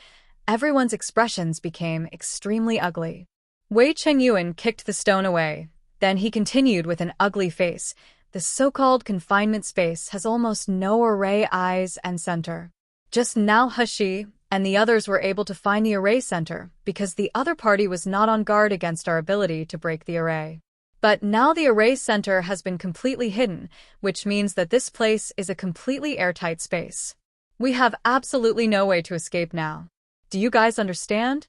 everyone's expressions became extremely ugly. Wei Chengyuan kicked the stone away. Then he continued with an ugly face. The so-called confinement space has almost no array eyes and center. Just now He and the others were able to find the array center because the other party was not on guard against our ability to break the array. But now the array center has been completely hidden, which means that this place is a completely airtight space. We have absolutely no way to escape now. Do you guys understand?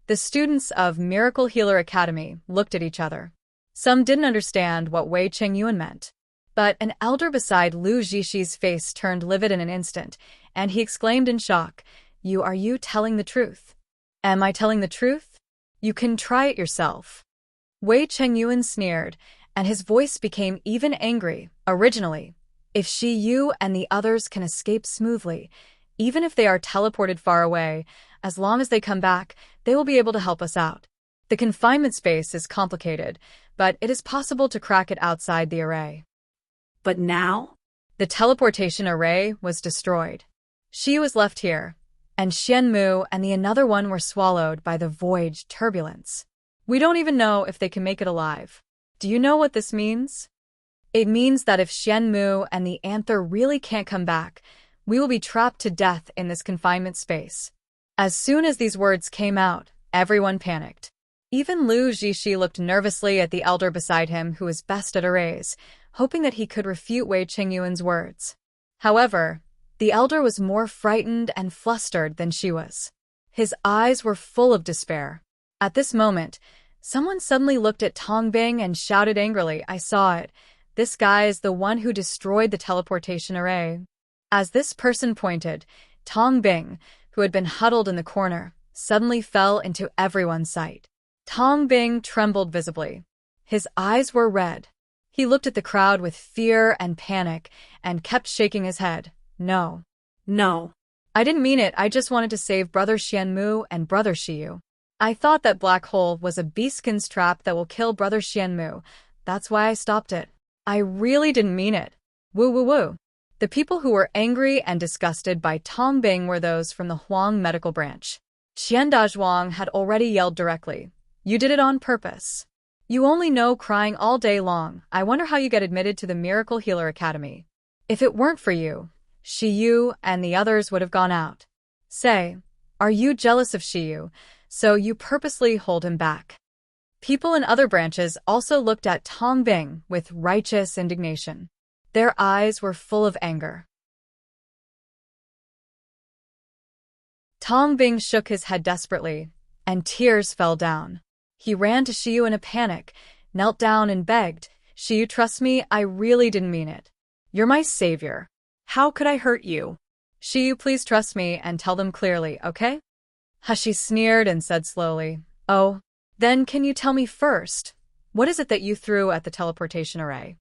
The students of Miracle Healer Academy looked at each other. Some didn't understand what Wei Chengyuan meant. But an elder beside Lu Zhishi's face turned livid in an instant, and he exclaimed in shock, Are you telling the truth? Am I telling the truth? You can try it yourself. Wei Chengyuan sneered, and his voice became even angry. Originally, if Shiyu and the others can escape smoothly, even if they are teleported far away, as long as they come back, they will be able to help us out. The confinement space is complicated, but it is possible to crack it outside the array. But now? The teleportation array was destroyed. She was left here, and Xianmu and the another one were swallowed by the void turbulence. We don't even know if they can make it alive. Do you know what this means? It means that if Xianmu and the anther really can't come back, we will be trapped to death in this confinement space. As soon as these words came out, everyone panicked. Even Lu Zixi looked nervously at the elder beside him who was best at arrays, hoping that he could refute Wei Qingyuan's words. However, the elder was more frightened and flustered than she was. His eyes were full of despair. At this moment, someone suddenly looked at Tong Bing and shouted angrily, "I saw it. This guy is the one who destroyed the teleportation array." As this person pointed, Tong Bing, who had been huddled in the corner, suddenly fell into everyone's sight. Tong Bing trembled visibly. His eyes were red. He looked at the crowd with fear and panic and kept shaking his head. "No. No. I didn't mean it. I just wanted to save Brother Xianmu and Brother Xiyu. I thought that black hole was a beastkin's trap that will kill Brother Xianmu. That's why I stopped it. I really didn't mean it. Woo woo woo." The people who were angry and disgusted by Tong Bing were those from the Huang medical branch. Qian Dazhuang had already yelled directly, "You did it on purpose. You only know crying all day long. I wonder how you get admitted to the Miracle Healer Academy. If it weren't for you, Shiyu and the others would have gone out. Say, are you jealous of Shiyu, so you purposely hold him back?" People in other branches also looked at Tong Bing with righteous indignation. Their eyes were full of anger. Tong Bing shook his head desperately, and tears fell down. He ran to Shiyu in a panic, knelt down and begged, "Shiyu, trust me, I really didn't mean it. You're my savior. How could I hurt you? Shiyu, please trust me and tell them clearly, okay?" Hashi sneered and said slowly, "Oh, then can you tell me first, what is it that you threw at the teleportation array?"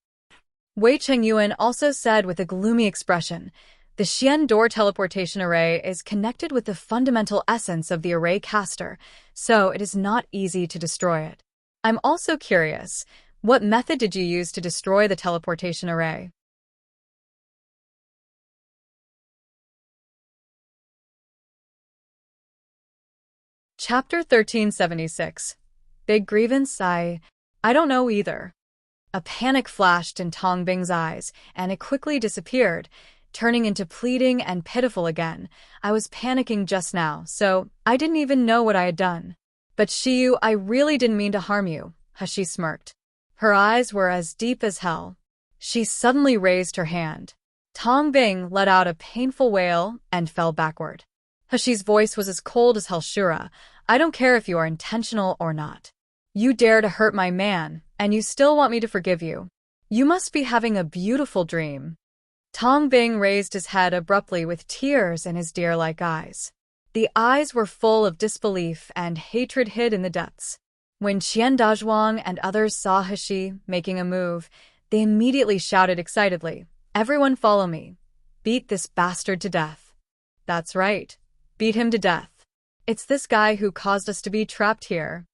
Wei Qingyuan also said with a gloomy expression, "The Xian door teleportation array is connected with the fundamental essence of the array caster, so it is not easy to destroy it. I'm also curious, what method did you use to destroy the teleportation array?" Chapter 1376. Big Grievance. I don't know either. A panic flashed in Tong Bing's eyes, and it quickly disappeared, turning into pleading and pitiful again. "I was panicking just now, so I didn't even know what I had done. But Shiyu, I really didn't mean to harm you," Hashi smirked. Her eyes were as deep as hell. She suddenly raised her hand. Tong Bing let out a painful wail and fell backward. Hashi's voice was as cold as hell. "Shura, I don't care if you are intentional or not. You dare to hurt my man, and you still want me to forgive you. You must be having a beautiful dream." Tong Bing raised his head abruptly with tears in his deer-like eyes. The eyes were full of disbelief and hatred hid in the depths. When Qian Dazhuang and others saw Hashi making a move, they immediately shouted excitedly, "Everyone follow me. Beat this bastard to death." "That's right. Beat him to death. It's this guy who caused us to be trapped here.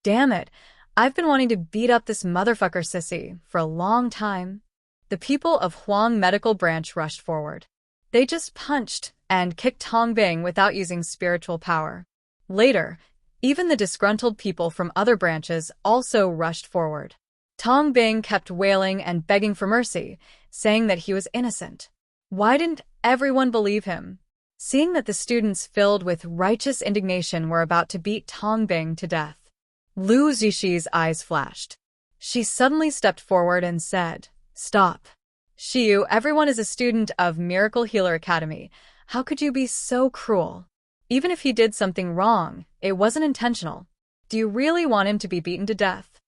Damn it, I've been wanting to beat up this motherfucker sissy for a long time." The people of Huang Medical Branch rushed forward. They just punched and kicked Tong Bing without using spiritual power. Later, even the disgruntled people from other branches also rushed forward. Tong Bing kept wailing and begging for mercy, saying that he was innocent. Why didn't everyone believe him? Seeing that the students filled with righteous indignation were about to beat Tong Bing to death, Lu Zixi's eyes flashed. She suddenly stepped forward and said, "Stop. Shiyu, everyone is a student of Miracle Healer Academy. How could you be so cruel? Even if he did something wrong, it wasn't intentional. Do you really want him to be beaten to death?"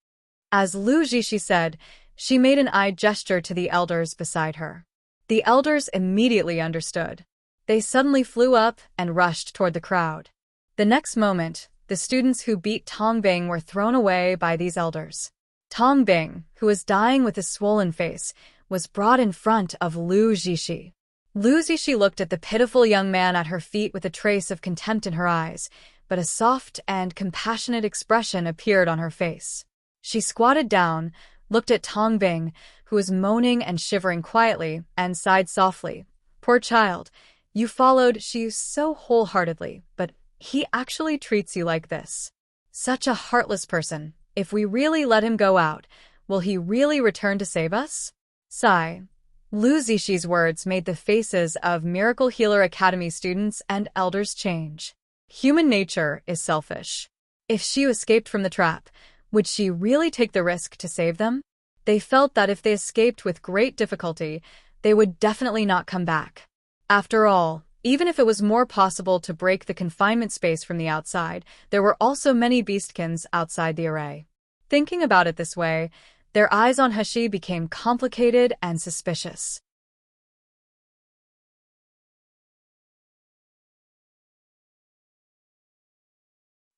As Lu Zixi said, she made an eye gesture to the elders beside her. The elders immediately understood. They suddenly flew up and rushed toward the crowd. The next moment, the students who beat Tong Bing were thrown away by these elders. Tong Bing, who was dying with a swollen face, was brought in front of Lu Zixi. Lu Zixi looked at the pitiful young man at her feet with a trace of contempt in her eyes, but a soft and compassionate expression appeared on her face. She squatted down, looked at Tong Bing, who was moaning and shivering quietly, and sighed softly. "Poor child. You followed Shiyu so wholeheartedly, but he actually treats you like this. Such a heartless person. If we really let him go out, will he really return to save us?" Sigh. Lu Zixi's words made the faces of Miracle Healer Academy students and elders change. Human nature is selfish. If Xiu escaped from the trap, would she really take the risk to save them? They felt that if they escaped with great difficulty, they would definitely not come back. After all, even if it was more possible to break the confinement space from the outside, there were also many beastkins outside the array. Thinking about it this way, their eyes on He became complicated and suspicious.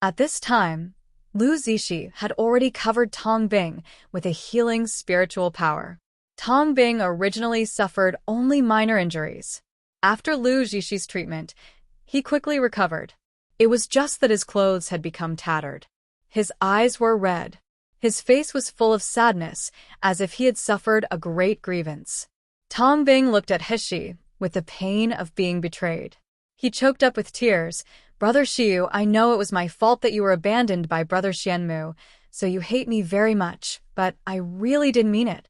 At this time, Lu Zishi had already covered Tong Bing with a healing spiritual power. Tong Bing originally suffered only minor injuries. After Lu Zishi's treatment, he quickly recovered. It was just that his clothes had become tattered. His eyes were red. His face was full of sadness, as if he had suffered a great grievance. Tong Bing looked at He with the pain of being betrayed. He choked up with tears. "Brother Xiu, I know it was my fault that you were abandoned by Brother Xianmu, so you hate me very much, but I really didn't mean it."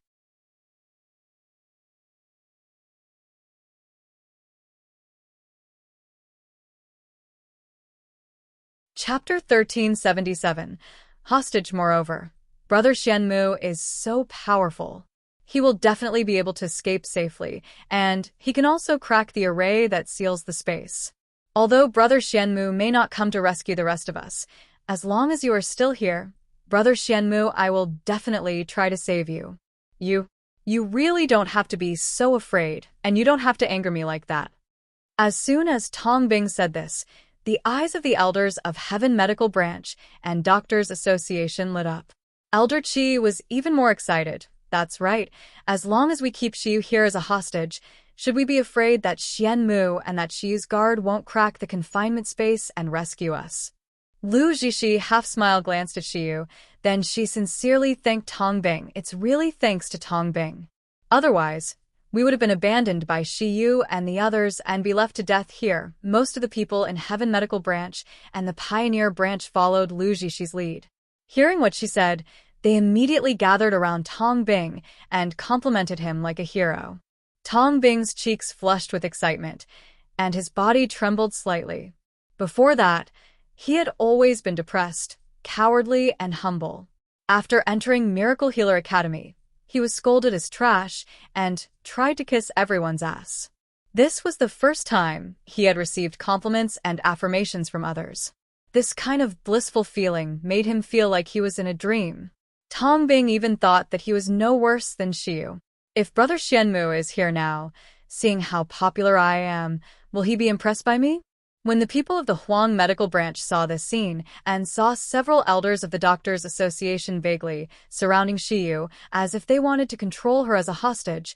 Chapter 1377. Hostage. Moreover, Brother Xianmu is so powerful. He will definitely be able to escape safely, and he can also crack the array that seals the space. Although Brother Xianmu may not come to rescue the rest of us, as long as you are still here, Brother Xianmu, I will definitely try to save you. You really don't have to be so afraid, and you don't have to anger me like that. As soon as Tong Bing said this, the eyes of the elders of Heaven Medical Branch and Doctors Association lit up. Elder Qi was even more excited. That's right, as long as we keep Xiu here as a hostage, should we be afraid that Xianmu and that Xiu's guard won't crack the confinement space and rescue us? Lu Zishi half-smile glanced at Xiu, then she sincerely thanked Tong Bing. It's really thanks to Tong Bing. Otherwise, we would have been abandoned by Xiu and the others and be left to death here. Most of the people in Heaven Medical Branch and the Pioneer Branch followed Lu Zishi's lead. Hearing what she said, they immediately gathered around Tong Bing and complimented him like a hero. Tong Bing's cheeks flushed with excitement, and his body trembled slightly. Before that, he had always been depressed, cowardly, and humble. After entering Miracle Healer Academy, he was scolded as trash and tried to kiss everyone's ass. This was the first time he had received compliments and affirmations from others. This kind of blissful feeling made him feel like he was in a dream. Tong Bing even thought that he was no worse than Xiu. If Brother Xianmu is here now, seeing how popular I am, will he be impressed by me? When the people of the Huang Medical Branch saw this scene and saw several elders of the Doctors Association vaguely surrounding Xiu as if they wanted to control her as a hostage,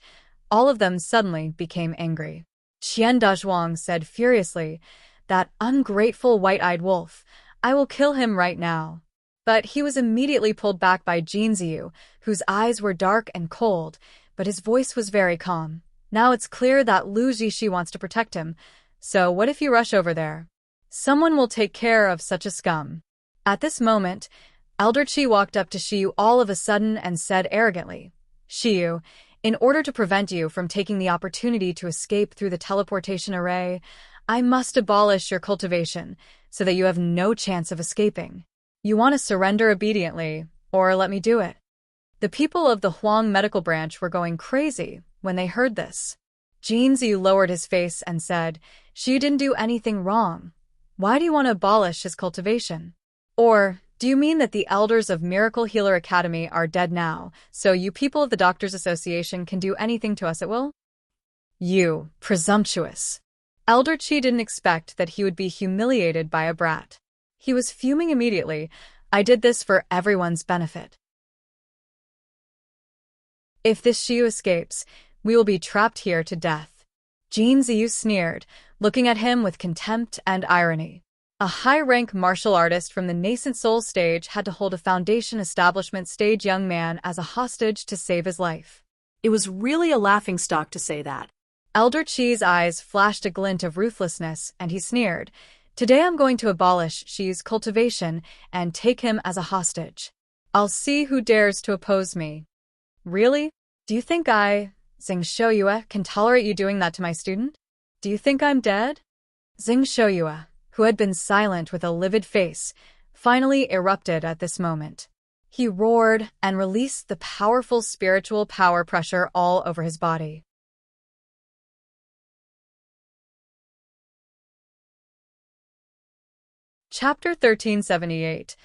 all of them suddenly became angry. Qian Dazhuang said furiously, "That ungrateful white-eyed wolf, I will kill him right now." But he was immediately pulled back by Jin Ziyu, whose eyes were dark and cold, but his voice was very calm. Now it's clear that Lu Zishi wants to protect him, so what if you rush over there? Someone will take care of such a scum. At this moment, Elder Qi walked up to Xiu all of a sudden and said arrogantly, "Xiu, in order to prevent you from taking the opportunity to escape through the teleportation array, I must abolish your cultivation so that you have no chance of escaping. You want to surrender obediently, or let me do it." The people of the Huang Medical Branch were going crazy when they heard this. Jin Ziyu lowered his face and said, "Xiu didn't do anything wrong. Why do you want to abolish his cultivation? Or do you mean that the elders of Miracle Healer Academy are dead now, so you people of the Doctors Association can do anything to us at will? You, presumptuous." Elder Qi didn't expect that he would be humiliated by a brat. He was fuming immediately. "I did this for everyone's benefit. If this Xiu escapes, we will be trapped here to death." Jin Ziyu sneered, looking at him with contempt and irony. A high-rank martial artist from the nascent soul stage had to hold a foundation establishment stage young man as a hostage to save his life. It was really a laughingstock to say that. Elder Qi's eyes flashed a glint of ruthlessness, and he sneered, "Today I'm going to abolish Xi's cultivation and take him as a hostage. I'll see who dares to oppose me." "Really? Do you think Xing Shouyue, can tolerate you doing that to my student? Do you think I'm dead?" Xing Shouyue, who had been silent with a livid face, finally erupted at this moment. He roared and released the powerful spiritual power pressure all over his body. Chapter 1378.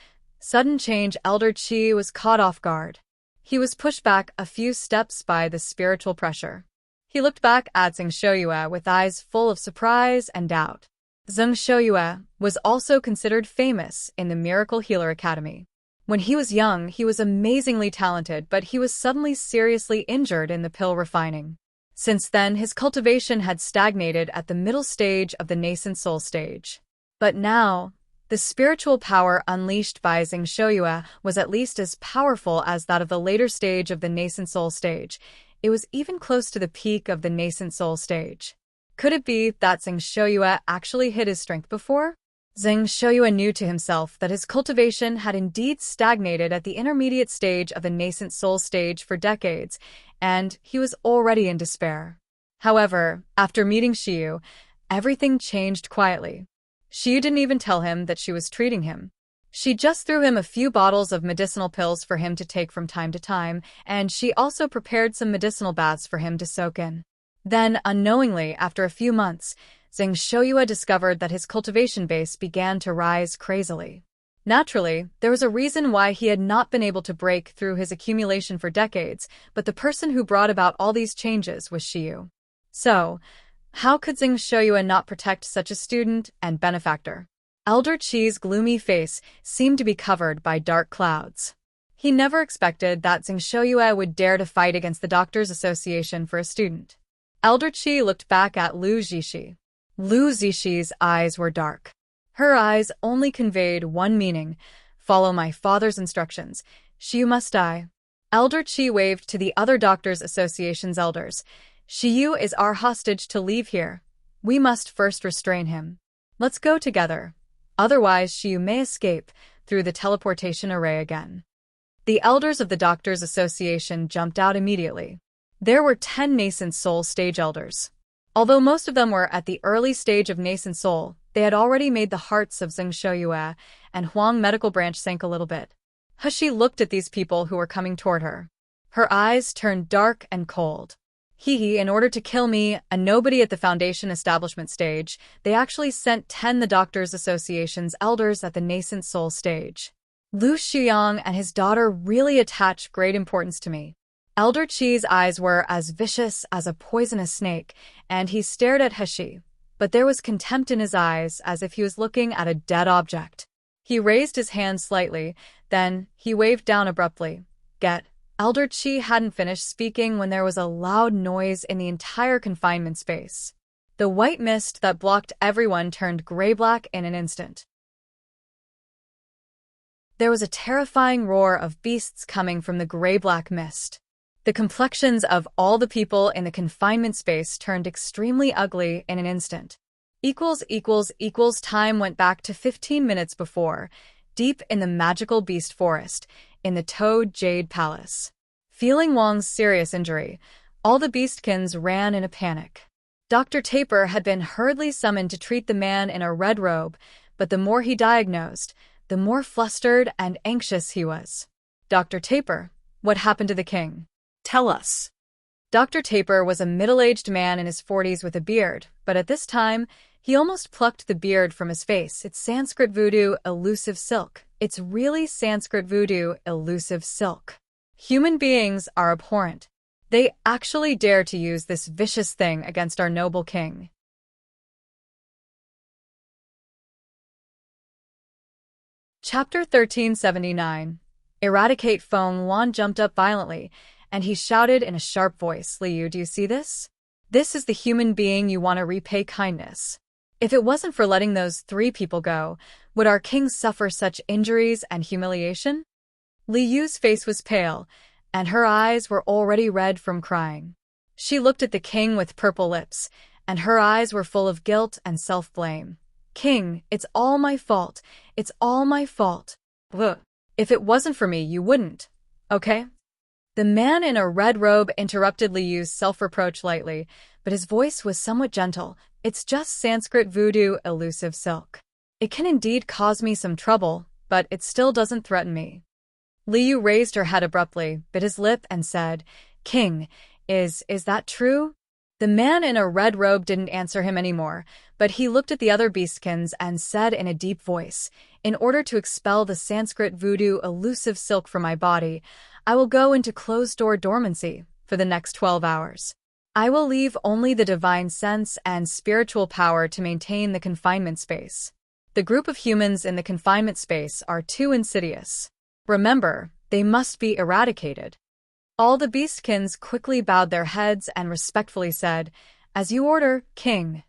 Sudden change. Elder Qi was caught off guard. He was pushed back a few steps by the spiritual pressure. He looked back at Zheng Shouyue with eyes full of surprise and doubt. Zheng Shouyue was also considered famous in the Miracle Healer Academy. When he was young, he was amazingly talented, but he was suddenly seriously injured in the pill refining. Since then, his cultivation had stagnated at the middle stage of the nascent soul stage. But now, the spiritual power unleashed by Zheng Shouyue was at least as powerful as that of the later stage of the nascent soul stage. It was even close to the peak of the nascent soul stage. Could it be that Zheng Shouyue actually hit his strength before? Zheng Shouyue knew to himself that his cultivation had indeed stagnated at the intermediate stage of the nascent soul stage for decades, and he was already in despair. However, after meeting Xiyu, everything changed quietly. Xiyu didn't even tell him that she was treating him. She just threw him a few bottles of medicinal pills for him to take from time to time, and she also prepared some medicinal baths for him to soak in. Then, unknowingly, after a few months, Zheng Shouyue discovered that his cultivation base began to rise crazily. Naturally, there was a reason why he had not been able to break through his accumulation for decades, but the person who brought about all these changes was Xiyu. So, how could Zheng Shouyue not protect such a student and benefactor? Elder Qi's gloomy face seemed to be covered by dark clouds. He never expected that Zheng Shouyue would dare to fight against the Doctors' Association for a student. Elder Qi looked back at Lu Zixi. Lu Zixi's eyes were dark. Her eyes only conveyed one meaning: follow my father's instructions. Xiyu must die. Elder Qi waved to the other Doctors' Association's elders. Xiyu is our hostage to leave here. We must first restrain him. Let's go together. Otherwise, Xiyu may escape through the teleportation array again. The elders of the Doctors' Association jumped out immediately. There were 10 nascent soul stage elders. Although most of them were at the early stage of nascent soul, they had already made the hearts of Zheng Shouyue and Huang Medical Branch sink a little bit. He looked at these people who were coming toward her. Her eyes turned dark and cold. In order to kill me, a nobody at the Foundation establishment stage, they actually sent 10 the Doctors' Association's elders at the nascent soul stage. Lu Xuyang and his daughter really attach great importance to me. Elder Qi's eyes were as vicious as a poisonous snake, and he stared at He, but there was contempt in his eyes as if he was looking at a dead object. He raised his hand slightly, then he waved down abruptly. Get. Elder Qi hadn't finished speaking when there was a loud noise in the entire confinement space. The white mist that blocked everyone turned gray-black in an instant. There was a terrifying roar of beasts coming from the gray-black mist. The complexions of all the people in the confinement space turned extremely ugly in an instant. Time went back to 15 minutes before, deep in the magical beast forest, in the Toad Jade Palace. Feeling Wang's serious injury, all the beastkins ran in a panic. Dr. Taper had been hurriedly summoned to treat the man in a red robe, but the more he diagnosed, the more flustered and anxious he was. Dr. Taper, what happened to the king? Tell us. Dr. Taper was a middle-aged man in his 40s with a beard, but at this time, he almost plucked the beard from his face. It's Sanskrit voodoo, elusive silk. It's really Sanskrit voodoo, elusive silk. Human beings are abhorrent. They actually dare to use this vicious thing against our noble king. Chapter 1379. Eradicate. Feng Wan jumped up violently, and he shouted in a sharp voice, Liu, do you see this? This is the human being you want to repay kindness. If it wasn't for letting those 3 people go, would our king suffer such injuries and humiliation? Li Yu's face was pale, and her eyes were already red from crying. She looked at the king with purple lips, and her eyes were full of guilt and self-blame. King, it's all my fault. It's all my fault. Ugh. If it wasn't for me, you wouldn't. Okay? The man in a red robe interrupted Li Yu's self-reproach lightly, but his voice was somewhat gentle. It's just Sanskrit voodoo, elusive silk. It can indeed cause me some trouble, but it still doesn't threaten me. Liu raised her head abruptly, bit his lip, and said, King, is that true? The man in a red robe didn't answer him anymore, but he looked at the other beastkins and said in a deep voice, In order to expel the Sanskrit voodoo elusive silk from my body, I will go into closed-door dormancy for the next 12 hours. I will leave only the divine sense and spiritual power to maintain the confinement space. The group of humans in the confinement space are too insidious. Remember, they must be eradicated. All the beastkins quickly bowed their heads and respectfully said, As you order, King.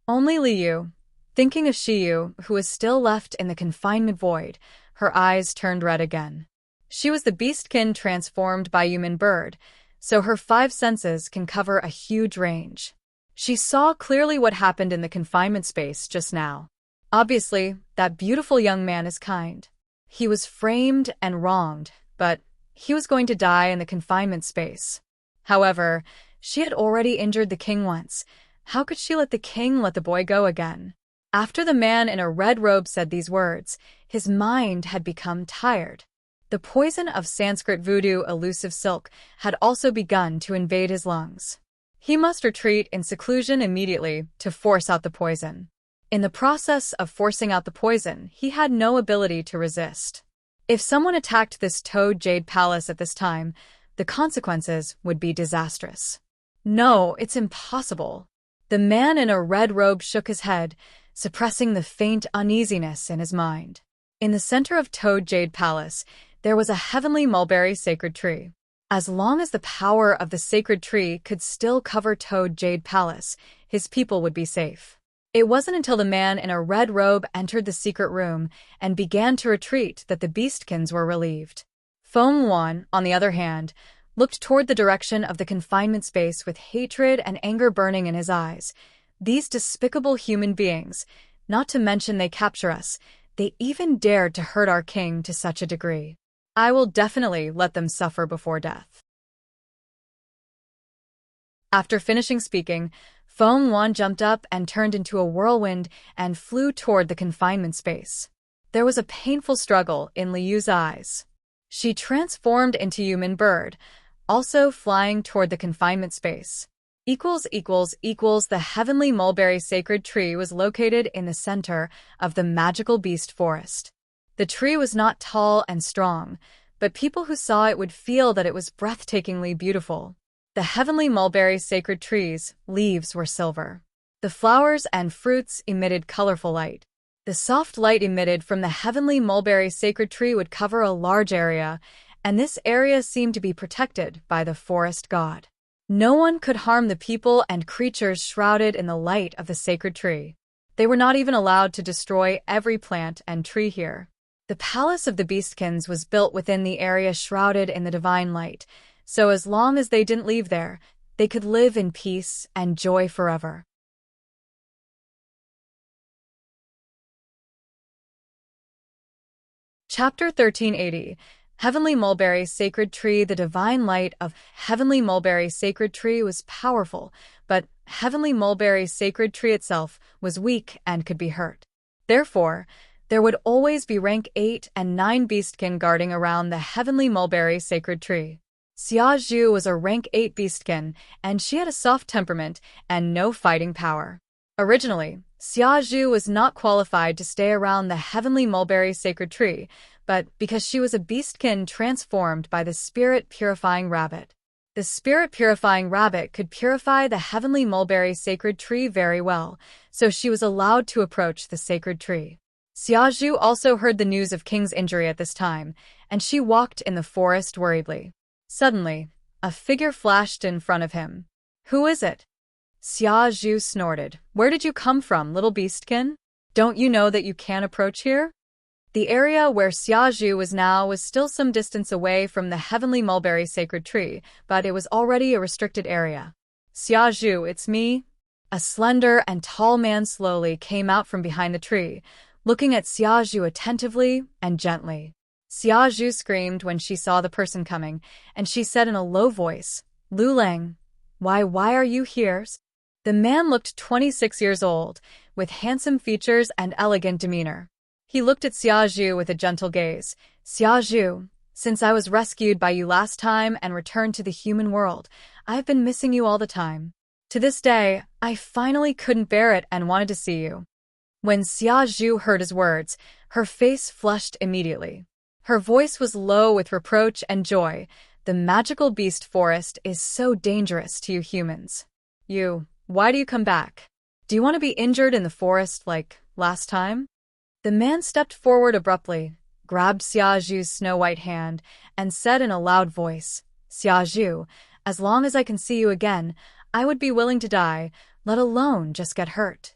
Only Liu, thinking of Shiyu, who was still left in the confinement void, her eyes turned red again. She was the beastkin transformed by human bird, so her 5 senses can cover a huge range. She saw clearly what happened in the confinement space just now. Obviously, that beautiful young man is kind. He was framed and wronged, but he was going to die in the confinement space. However, she had already injured the king once. How could she let the king let the boy go again? After the man in a red robe said these words, his mind had become tired. The poison of Sanskrit voodoo elusive silk had also begun to invade his lungs. He must retreat in seclusion immediately to force out the poison. In the process of forcing out the poison, he had no ability to resist. If someone attacked this Toad Jade Palace at this time, the consequences would be disastrous. No, it's impossible. The man in a red robe shook his head, suppressing the faint uneasiness in his mind. In the center of Toad Jade Palace, there was a heavenly mulberry sacred tree. As long as the power of the sacred tree could still cover Toad Jade Palace, his people would be safe. It wasn't until the man in a red robe entered the secret room and began to retreat that the beastkins were relieved. Feng Wan, on the other hand, looked toward the direction of the confinement space with hatred and anger burning in his eyes. These despicable human beings, not to mention they capture us, they even dared to hurt our king to such a degree. I will definitely let them suffer before death. After finishing speaking, Feng Wan jumped up and turned into a whirlwind and flew toward the confinement space. There was a painful struggle in Liu's eyes. She transformed into human bird, also flying toward the confinement space. The heavenly mulberry sacred tree was located in the center of the magical beast forest. The tree was not tall and strong, but people who saw it would feel that it was breathtakingly beautiful. The heavenly mulberry sacred tree's leaves were silver. The flowers and fruits emitted colorful light. The soft light emitted from the heavenly mulberry sacred tree would cover a large area, and this area seemed to be protected by the forest god. No one could harm the people and creatures shrouded in the light of the sacred tree. They were not even allowed to destroy every plant and tree here. The palace of the beastkins was built within the area shrouded in the divine light, so as long as they didn't leave there, they could live in peace and joy forever. Chapter 1380. Heavenly Mulberry Sacred Tree. The divine light of Heavenly Mulberry Sacred Tree was powerful, but Heavenly Mulberry Sacred Tree itself was weak and could be hurt. Therefore, there would always be rank 8 and 9 beastkin guarding around the Heavenly Mulberry Sacred Tree. Xia Zhu was a rank 8 beastkin, and she had a soft temperament and no fighting power. Originally, Xia Zhu was not qualified to stay around the Heavenly Mulberry Sacred Tree, but because she was a beastkin transformed by the Spirit-Purifying Rabbit. The Spirit-Purifying Rabbit could purify the Heavenly Mulberry Sacred Tree very well, so she was allowed to approach the sacred tree. Xia Zhu also heard the news of King's injury at this time, and she walked in the forest worriedly. Suddenly, a figure flashed in front of him. Who is it? Xia Zhu snorted. Where did you come from, little beastkin? Don't you know that you can't approach here? The area where Xia Zhu was now was still some distance away from the Heavenly Mulberry Sacred Tree, but it was already a restricted area. Xia Zhu, it's me. A slender and tall man slowly came out from behind the tree, looking at Xia Zhu attentively and gently. Xia Zhu screamed when she saw the person coming, and she said in a low voice, Lu Lang, why are you here? The man looked 26 years old, with handsome features and elegant demeanor. He looked at Xiaozhu with a gentle gaze. Xiaozhu, since I was rescued by you last time and returned to the human world, I've been missing you all the time. To this day, I finally couldn't bear it and wanted to see you. When Xiaozhu heard his words, her face flushed immediately. Her voice was low with reproach and joy. The magical beast forest is so dangerous to you humans. Why do you come back? Do you want to be injured in the forest like last time? The man stepped forward abruptly, grabbed Xiaozhu's snow-white hand, and said in a loud voice, Xiaozhu, as long as I can see you again, I would be willing to die, let alone just get hurt.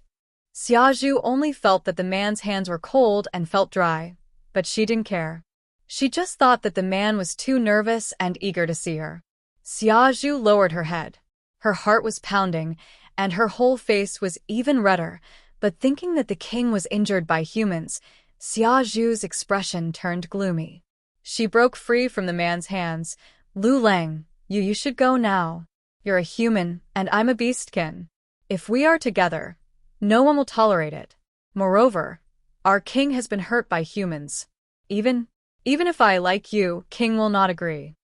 Xiaozhu only felt that the man's hands were cold and felt dry, but she didn't care. She just thought that the man was too nervous and eager to see her. Xiaozhu lowered her head. Her heart was pounding, and her whole face was even redder, but thinking that the king was injured by humans, Xiaozhu's expression turned gloomy. She broke free from the man's hands. Lu Lang, you should go now. You're a human, and I'm a beastkin. If we are together, no one will tolerate it. Moreover, our king has been hurt by humans. Even if I like you, king will not agree.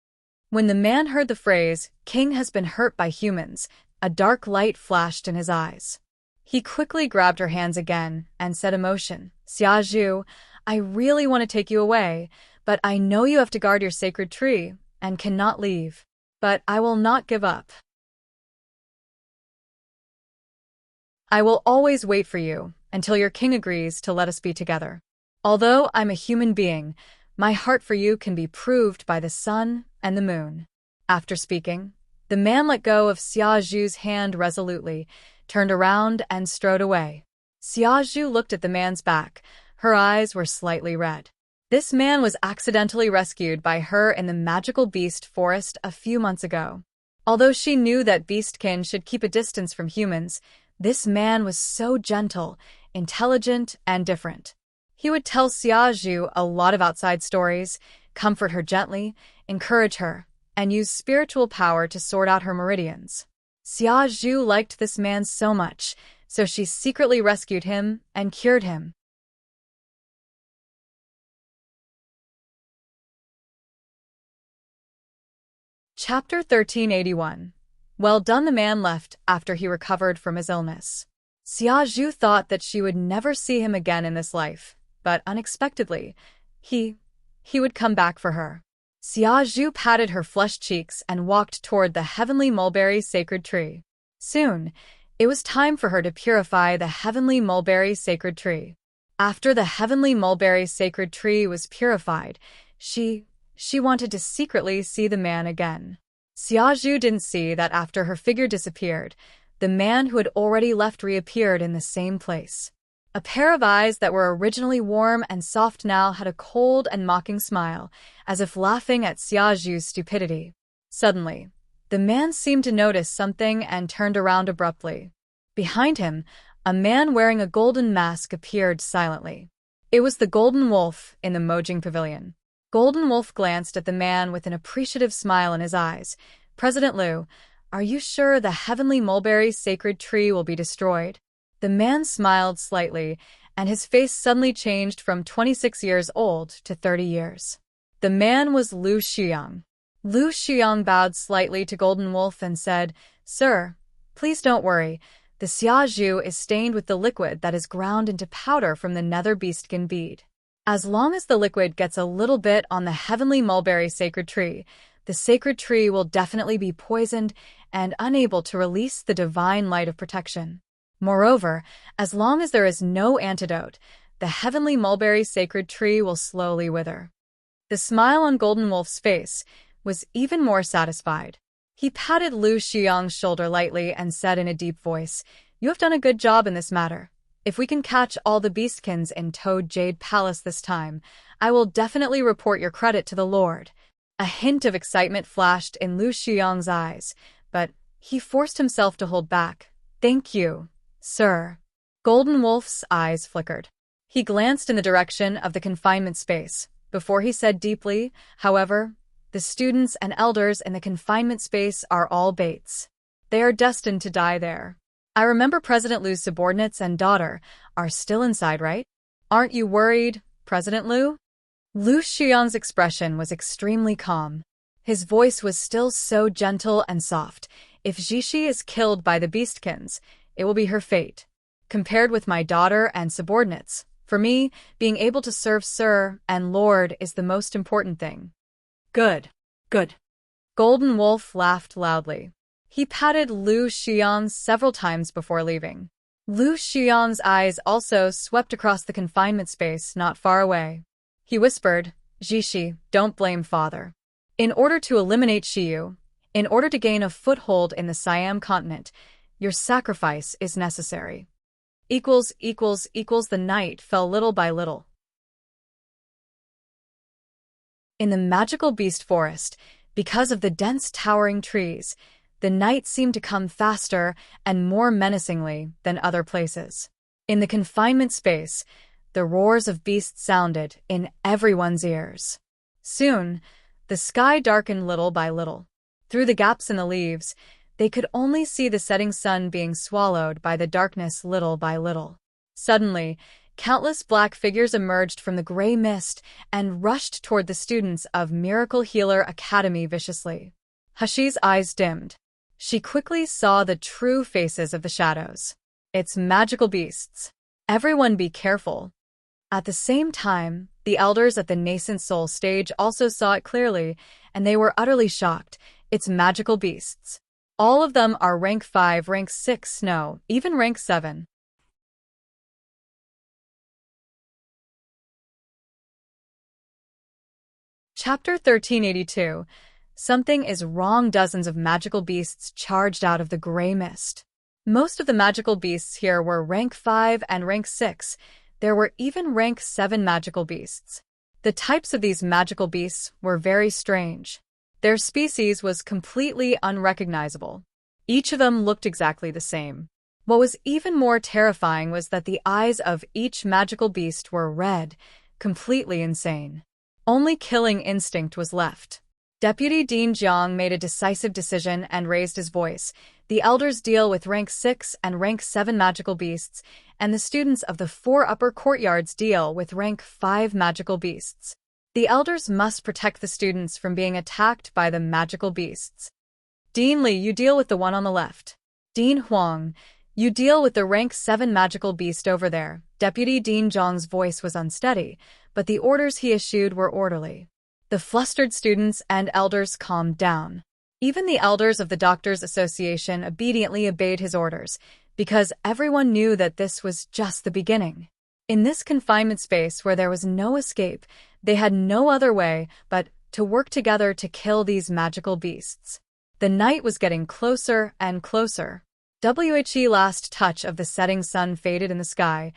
When the man heard the phrase, king has been hurt by humans, a dark light flashed in his eyes. He quickly grabbed her hands again and said emotion, Xiaozhu, I really want to take you away, but I know you have to guard your sacred tree and cannot leave. But I will not give up. I will always wait for you until your king agrees to let us be together. Although I'm a human being, my heart for you can be proved by the sun and the moon. After speaking, the man let go of Xiaozhu's hand resolutely, turned around and strode away. Xiaozhu looked at the man's back. Her eyes were slightly red. This man was accidentally rescued by her in the magical beast forest a few months ago. Although she knew that beastkin should keep a distance from humans, this man was so gentle, intelligent, and different. He would tell Xiaozhu a lot of outside stories, comfort her gently, encourage her, and use spiritual power to sort out her meridians. Xiaozhu liked this man so much, so she secretly rescued him and cured him. Chapter 1381. Well done. The man left after he recovered from his illness. Xiaozhu thought that she would never see him again in this life, but unexpectedly, he would come back for her. Xiaozhu patted her flushed cheeks and walked toward the heavenly mulberry sacred tree. Soon, it was time for her to purify the heavenly mulberry sacred tree. After the heavenly mulberry sacred tree was purified, she wanted to secretly see the man again. Xiaozhu didn't see that after her figure disappeared, the man who had already left reappeared in the same place. A pair of eyes that were originally warm and soft now had a cold and mocking smile, as if laughing at Xiaozhu's stupidity. Suddenly, the man seemed to notice something and turned around abruptly. Behind him, a man wearing a golden mask appeared silently. It was the Golden Wolf in the Mojing Pavilion. Golden Wolf glanced at the man with an appreciative smile in his eyes. President Liu, are you sure the heavenly mulberry sacred tree will be destroyed? The man smiled slightly, and his face suddenly changed from 26 years old to 30 years. The man was Lu Xiang. Lu Xiang bowed slightly to Golden Wolf and said, Sir, please don't worry. The Xiaozhu is stained with the liquid that is ground into powder from the nether beastkin bead. As long as the liquid gets a little bit on the heavenly mulberry sacred tree, the sacred tree will definitely be poisoned and unable to release the divine light of protection. Moreover, as long as there is no antidote, the heavenly mulberry sacred tree will slowly wither. The smile on Golden Wolf's face was even more satisfied. He patted Lu Xiang's shoulder lightly and said in a deep voice, You have done a good job in this matter. If we can catch all the beastkins in Toad Jade Palace this time, I will definitely report your credit to the Lord. A hint of excitement flashed in Lu Xiang's eyes, but he forced himself to hold back. Thank you, sir. Golden Wolf's eyes flickered. He glanced in the direction of the confinement space. Before he said deeply, however, the students and elders in the confinement space are all baits. They are destined to die there. I remember President Liu's subordinates and daughter are still inside, right? Aren't you worried, President Liu? Lu Xiang's expression was extremely calm. His voice was still so gentle and soft. If Jixi is killed by the beastkins, it will be her fate. Compared with my daughter and subordinates, for me, being able to serve Sir and Lord is the most important thing. Good. Good. Golden Wolf laughed loudly. He patted Lu Xiang several times before leaving. Lu Xiang's eyes also swept across the confinement space not far away. He whispered, Jixi, don't blame father. In order to eliminate Xiyu, in order to gain a foothold in the Siam continent, your sacrifice is necessary. The night fell little by little. In the magical beast forest, because of the dense towering trees, the night seemed to come faster and more menacingly than other places. In the confinement space, the roars of beasts sounded in everyone's ears. Soon, the sky darkened little by little. Through the gaps in the leaves, they could only see the setting sun being swallowed by the darkness little by little. Suddenly, countless black figures emerged from the gray mist and rushed toward the students of Miracle Healer Academy viciously. Hashi's eyes dimmed. She quickly saw the true faces of the shadows. It's magical beasts. Everyone be careful. At the same time, the elders at the Nascent Soul stage also saw it clearly, and they were utterly shocked. It's magical beasts. All of them are rank 5, rank 6, no, even rank 7. Chapter 1382. Something is wrong. Dozens of magical beasts charged out of the gray mist. Most of the magical beasts here were rank 5 and rank 6. There were even rank 7 magical beasts. The types of these magical beasts were very strange. Their species was completely unrecognizable. Each of them looked exactly the same. What was even more terrifying was that the eyes of each magical beast were red, completely insane. Only killing instinct was left. Deputy Dean Jiang made a decisive decision and raised his voice. The elders deal with rank 6 and rank 7 magical beasts, and the students of the 4 upper courtyards deal with rank 5 magical beasts. The elders must protect the students from being attacked by the magical beasts. Dean Li, you deal with the one on the left. Dean Huang, you deal with the rank 7 magical beast over there. Deputy Dean Zhang's voice was unsteady, but the orders he issued were orderly. The flustered students and elders calmed down. Even the elders of the Doctors' Association obediently obeyed his orders, because everyone knew that this was just the beginning. In this confinement space where there was no escape, they had no other way but to work together to kill these magical beasts. The night was getting closer and closer. The last touch of the setting sun faded in the sky.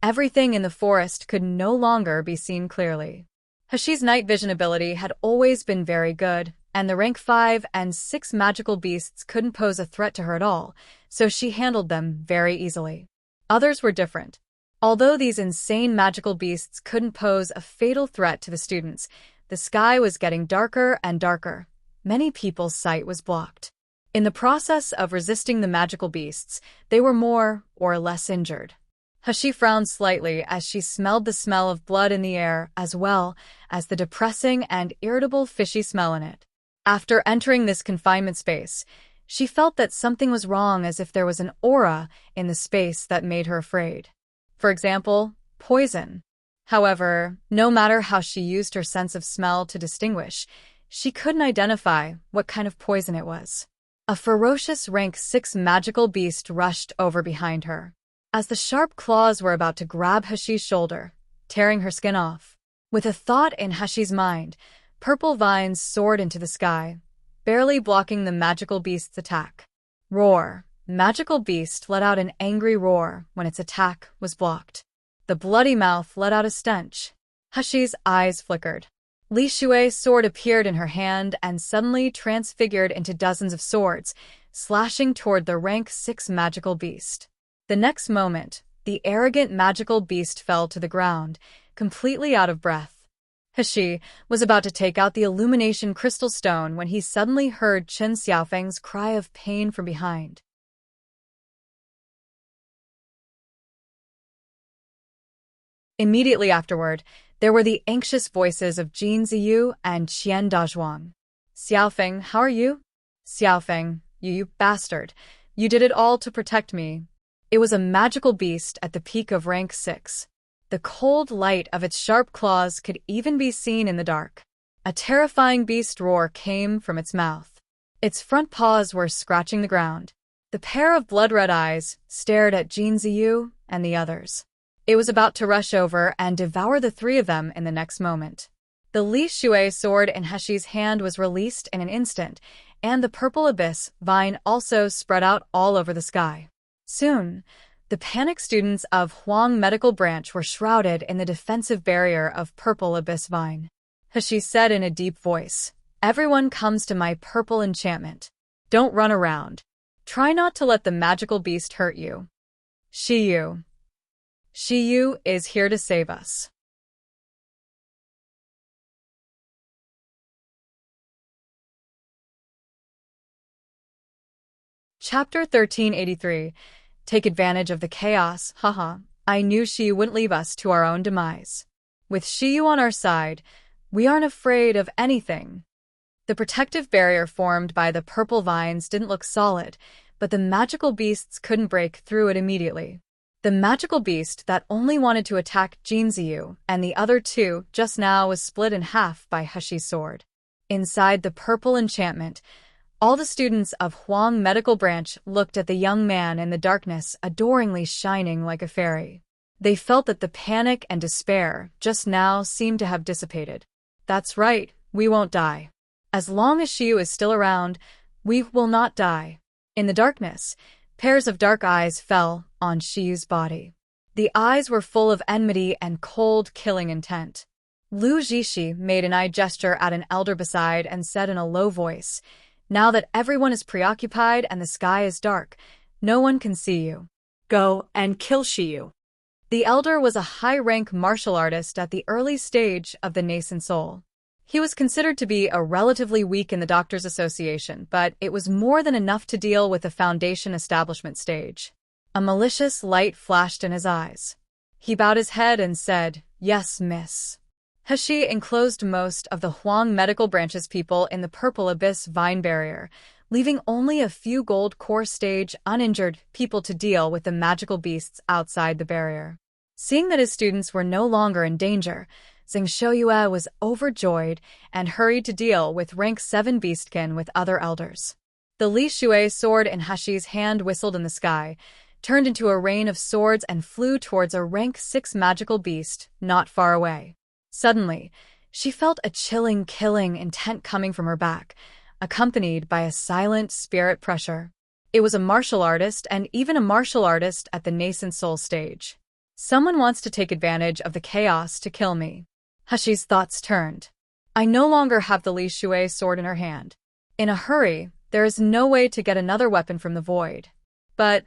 Everything in the forest could no longer be seen clearly. Hashi's night vision ability had always been very good, and the rank 5 and 6 magical beasts couldn't pose a threat to her at all, so she handled them very easily. Others were different. Although these insane magical beasts couldn't pose a fatal threat to the students, the sky was getting darker and darker. Many people's sight was blocked. In the process of resisting the magical beasts, they were more or less injured. Hashi frowned slightly as she smelled the smell of blood in the air as well as the depressing and irritable fishy smell in it. After entering this confinement space, she felt that something was wrong, as if there was an aura in the space that made her afraid. For example, poison. However, no matter how she used her sense of smell to distinguish, she couldn't identify what kind of poison it was. A ferocious rank 6 magical beast rushed over behind her. As the sharp claws were about to grab Hashi's shoulder, tearing her skin off. With a thought in Hashi's mind, purple vines soared into the sky, barely blocking the magical beast's attack. Roar. Magical beast let out an angry roar when its attack was blocked. The bloody mouth let out a stench. Hashi's eyes flickered. Li Shui's sword appeared in her hand and suddenly transfigured into dozens of swords, slashing toward the rank 6 magical beast. The next moment, the arrogant magical beast fell to the ground, completely out of breath. Hashi was about to take out the illumination crystal stone when he suddenly heard Chen Xiaofeng's cry of pain from behind. Immediately afterward, there were the anxious voices of Jin Ziyu and Qian Dazhuang. Xiaofeng, how are you? Xiaofeng, you bastard. You did it all to protect me. It was a magical beast at the peak of rank 6. The cold light of its sharp claws could even be seen in the dark. A terrifying beast roar came from its mouth. Its front paws were scratching the ground. The pair of blood-red eyes stared at Jin Ziyu and the others. It was about to rush over and devour the three of them in the next moment. The Li Shui sword in Heshi's hand was released in an instant, and the purple abyss vine also spread out all over the sky. Soon, the panicked students of Huang Medical Branch were shrouded in the defensive barrier of purple abyss vine. Heshi said in a deep voice, "Everyone comes to my purple enchantment. Don't run around. Try not to let the magical beast hurt you. Shiyu is here to save us." Chapter 1383. Take advantage of the chaos, haha. I knew Shiyu wouldn't leave us to our own demise. With Shiyu on our side, we aren't afraid of anything. The protective barrier formed by the purple vines didn't look solid, but the magical beasts couldn't break through it immediately. The magical beast that only wanted to attack Jin Ziyu and the other two just now was split in half by Heshi's sword. Inside the purple enchantment, all the students of Huang Medical Branch looked at the young man in the darkness, adoringly shining like a fairy. They felt that the panic and despair just now seemed to have dissipated. That's right, we won't die. As long as Shiyu is still around, we will not die. In the darkness, pairs of dark eyes fell on Shiyu's body. The eyes were full of enmity and cold, killing intent. Lu Jishi made an eye gesture at an elder beside and said in a low voice, "Now that everyone is preoccupied and the sky is dark, no one can see you. Go and kill Shiyu." The elder was a high-rank martial artist at the early stage of the nascent soul. He was considered to be a relatively weak in the Doctors' Association, but it was more than enough to deal with the Foundation establishment stage. A malicious light flashed in his eyes. He bowed his head and said, "Yes, miss." Heshi enclosed most of the Huang Medical Branch's people in the purple abyss vine barrier, leaving only a few gold core stage uninjured people to deal with the magical beasts outside the barrier. Seeing that his students were no longer in danger, Zheng Shouyue was overjoyed and hurried to deal with rank 7 beastkin with other elders. The Li Shui sword in Heshi's hand whistled in the sky, turned into a rain of swords and flew towards a rank 6 magical beast not far away. Suddenly, she felt a chilling, killing intent coming from her back, accompanied by a silent spirit pressure. It was a martial artist, and even a martial artist at the nascent soul stage. Someone wants to take advantage of the chaos to kill me. Heshi's thoughts turned. I no longer have the Li Shui sword in her hand. In a hurry, there is no way to get another weapon from the void. But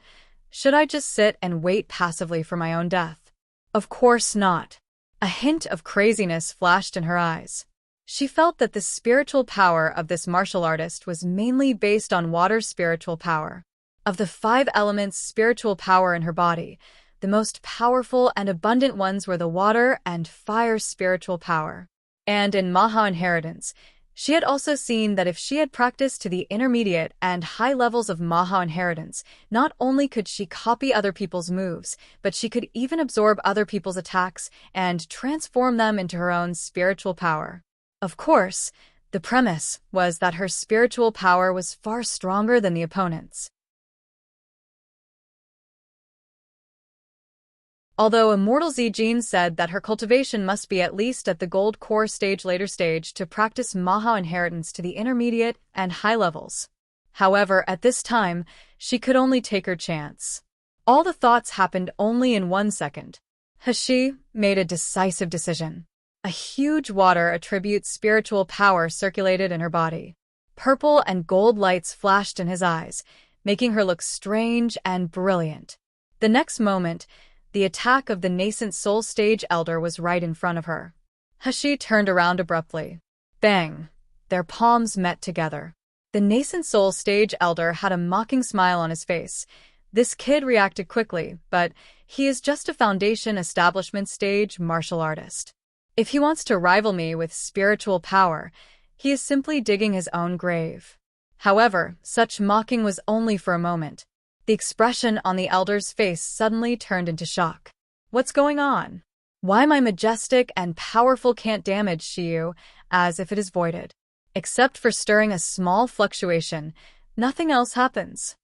should I just sit and wait passively for my own death? Of course not. A hint of craziness flashed in her eyes. She felt that the spiritual power of this martial artist was mainly based on water's spiritual power. Of the 5 elements' spiritual power in her body, the most powerful and abundant ones were the water and fire spiritual power. And in Maha Inheritance, she had also seen that if she had practiced to the intermediate and high levels of Maha Inheritance, not only could she copy other people's moves, but she could even absorb other people's attacks and transform them into her own spiritual power. Of course, the premise was that her spiritual power was far stronger than the opponent's. Although Immortal Zijin said that her cultivation must be at least at the gold core stage later stage to practice Maha Inheritance to the intermediate and high levels. However, at this time, she could only take her chance. All the thoughts happened only in 1 second. Heshi made a decisive decision. A huge water attribute spiritual power circulated in her body. Purple and gold lights flashed in his eyes, making her look strange and brilliant. The next moment, the attack of the nascent soul stage elder was right in front of her. Heshi turned around abruptly. Bang! Their palms met together. The nascent soul stage elder had a mocking smile on his face, This kid reacted quickly, but he is just a foundation establishment stage martial artist. If he wants to rival me with spiritual power, he is simply digging his own grave. However, such mocking was only for a moment. The expression on the elder's face suddenly turned into shock. What's going on? Why my majestic and powerful can't damage Shiyu, as if it is voided. Except for stirring a small fluctuation, nothing else happens.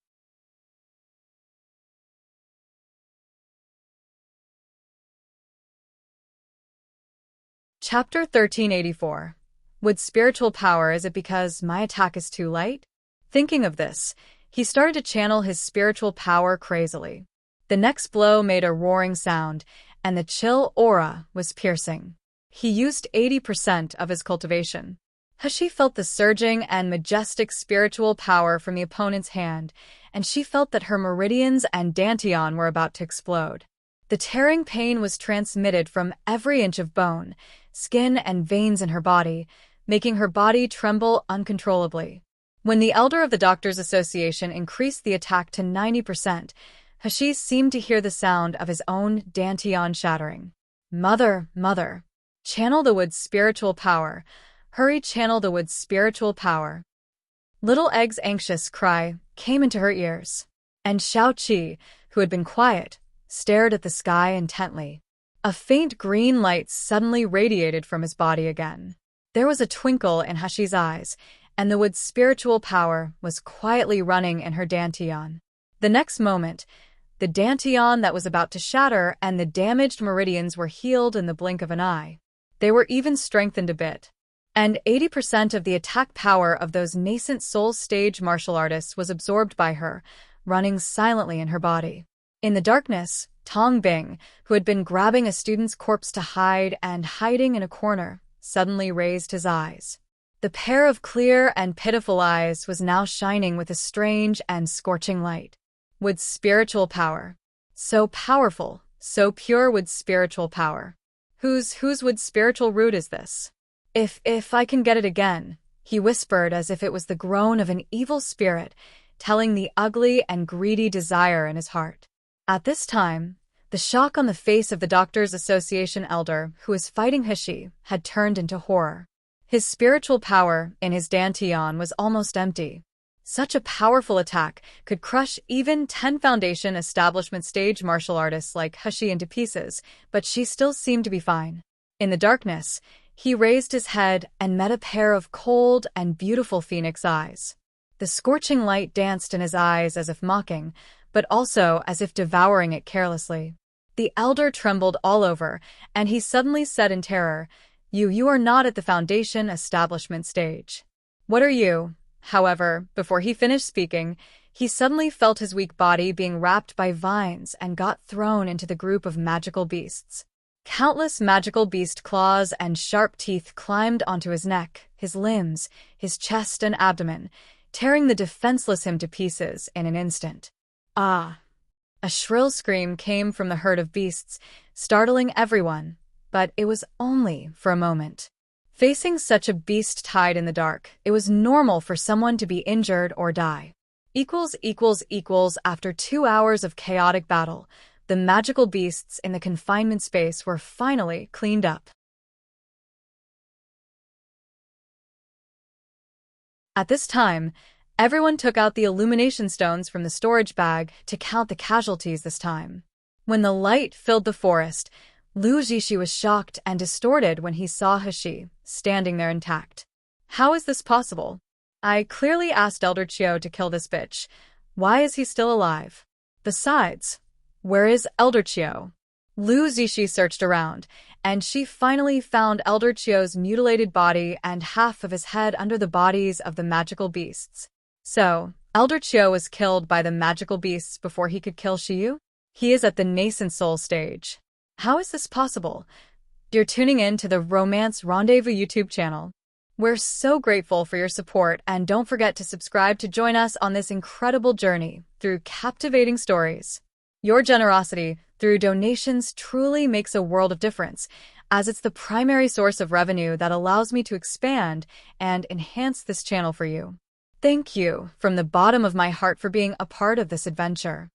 Chapter 1384. With spiritual power, is it because my attack is too light? Thinking of this, he started to channel his spiritual power crazily. The next blow made a roaring sound, and the chill aura was piercing. He used 80% of his cultivation. Hashi felt the surging and majestic spiritual power from the opponent's hand, and she felt that her meridians and dantian were about to explode. The tearing pain was transmitted from every inch of bone, skin, and veins in her body, making her body tremble uncontrollably. When the elder of the Doctors' Association increased the attack to 90%, Hashi seemed to hear the sound of his own dantian shattering. Mother, mother, channel the wood's spiritual power. Hurry, channel the wood's spiritual power. Little Egg's anxious cry came into her ears, and Xiao-Qi, who had been quiet, stared at the sky intently. A faint green light suddenly radiated from his body again. There was a twinkle in Hashi's eyes, and the wood's spiritual power was quietly running in her dantian. The next moment, the dantian that was about to shatter and the damaged meridians were healed in the blink of an eye. They were even strengthened a bit. And 80% of the attack power of those nascent soul stage martial artists was absorbed by her, running silently in her body. In the darkness, Tong Bing, who had been grabbing a student's corpse to hide and hiding in a corner, suddenly raised his eyes. The pair of clear and pitiful eyes was now shining with a strange and scorching light. With spiritual power. So powerful, so pure with spiritual power. Whose wood spiritual root is this? If I can get it again, he whispered as if it was the groan of an evil spirit, telling the ugly and greedy desire in his heart. At this time, the shock on the face of the Doctors' Association elder who was fighting Hashi had turned into horror. His spiritual power in his dantian was almost empty. Such a powerful attack could crush even 10 foundation establishment stage martial artists like Hashi into pieces, but she still seemed to be fine. In the darkness, he raised his head and met a pair of cold and beautiful phoenix eyes. The scorching light danced in his eyes as if mocking, but also as if devouring it carelessly. The elder trembled all over, and he suddenly said in terror, You are not at the foundation establishment stage. What are you? However, before he finished speaking, he suddenly felt his weak body being wrapped by vines and got thrown into the group of magical beasts. Countless magical beast claws and sharp teeth climbed onto his neck, his limbs, his chest and abdomen, tearing the defenseless him to pieces in an instant. Ah! A shrill scream came from the herd of beasts, startling everyone, but it was only for a moment. Facing such a beast tied in the dark, it was normal for someone to be injured or die. After 2 hours of chaotic battle, the magical beasts in the confinement space were finally cleaned up. At this time, everyone took out the illumination stones from the storage bag to count the casualties this time. When the light filled the forest, Lu Zixi was shocked and distorted when he saw Hashi standing there intact. How is this possible? I clearly asked Elder Chio to kill this bitch. Why is he still alive? Besides, where is Elder Chio? Lu Zixi searched around, and she finally found Elder Chio's mutilated body and half of his head under the bodies of the magical beasts. So, Elder Chio was killed by the magical beasts before he could kill Shiyu? He is at the nascent soul stage. How is this possible? You're tuning in to the Romance Rendezvous YouTube channel. We're so grateful for your support, and don't forget to subscribe to join us on this incredible journey through captivating stories. Your generosity through donations truly makes a world of difference, as it's the primary source of revenue that allows me to expand and enhance this channel for you. Thank you from the bottom of my heart for being a part of this adventure.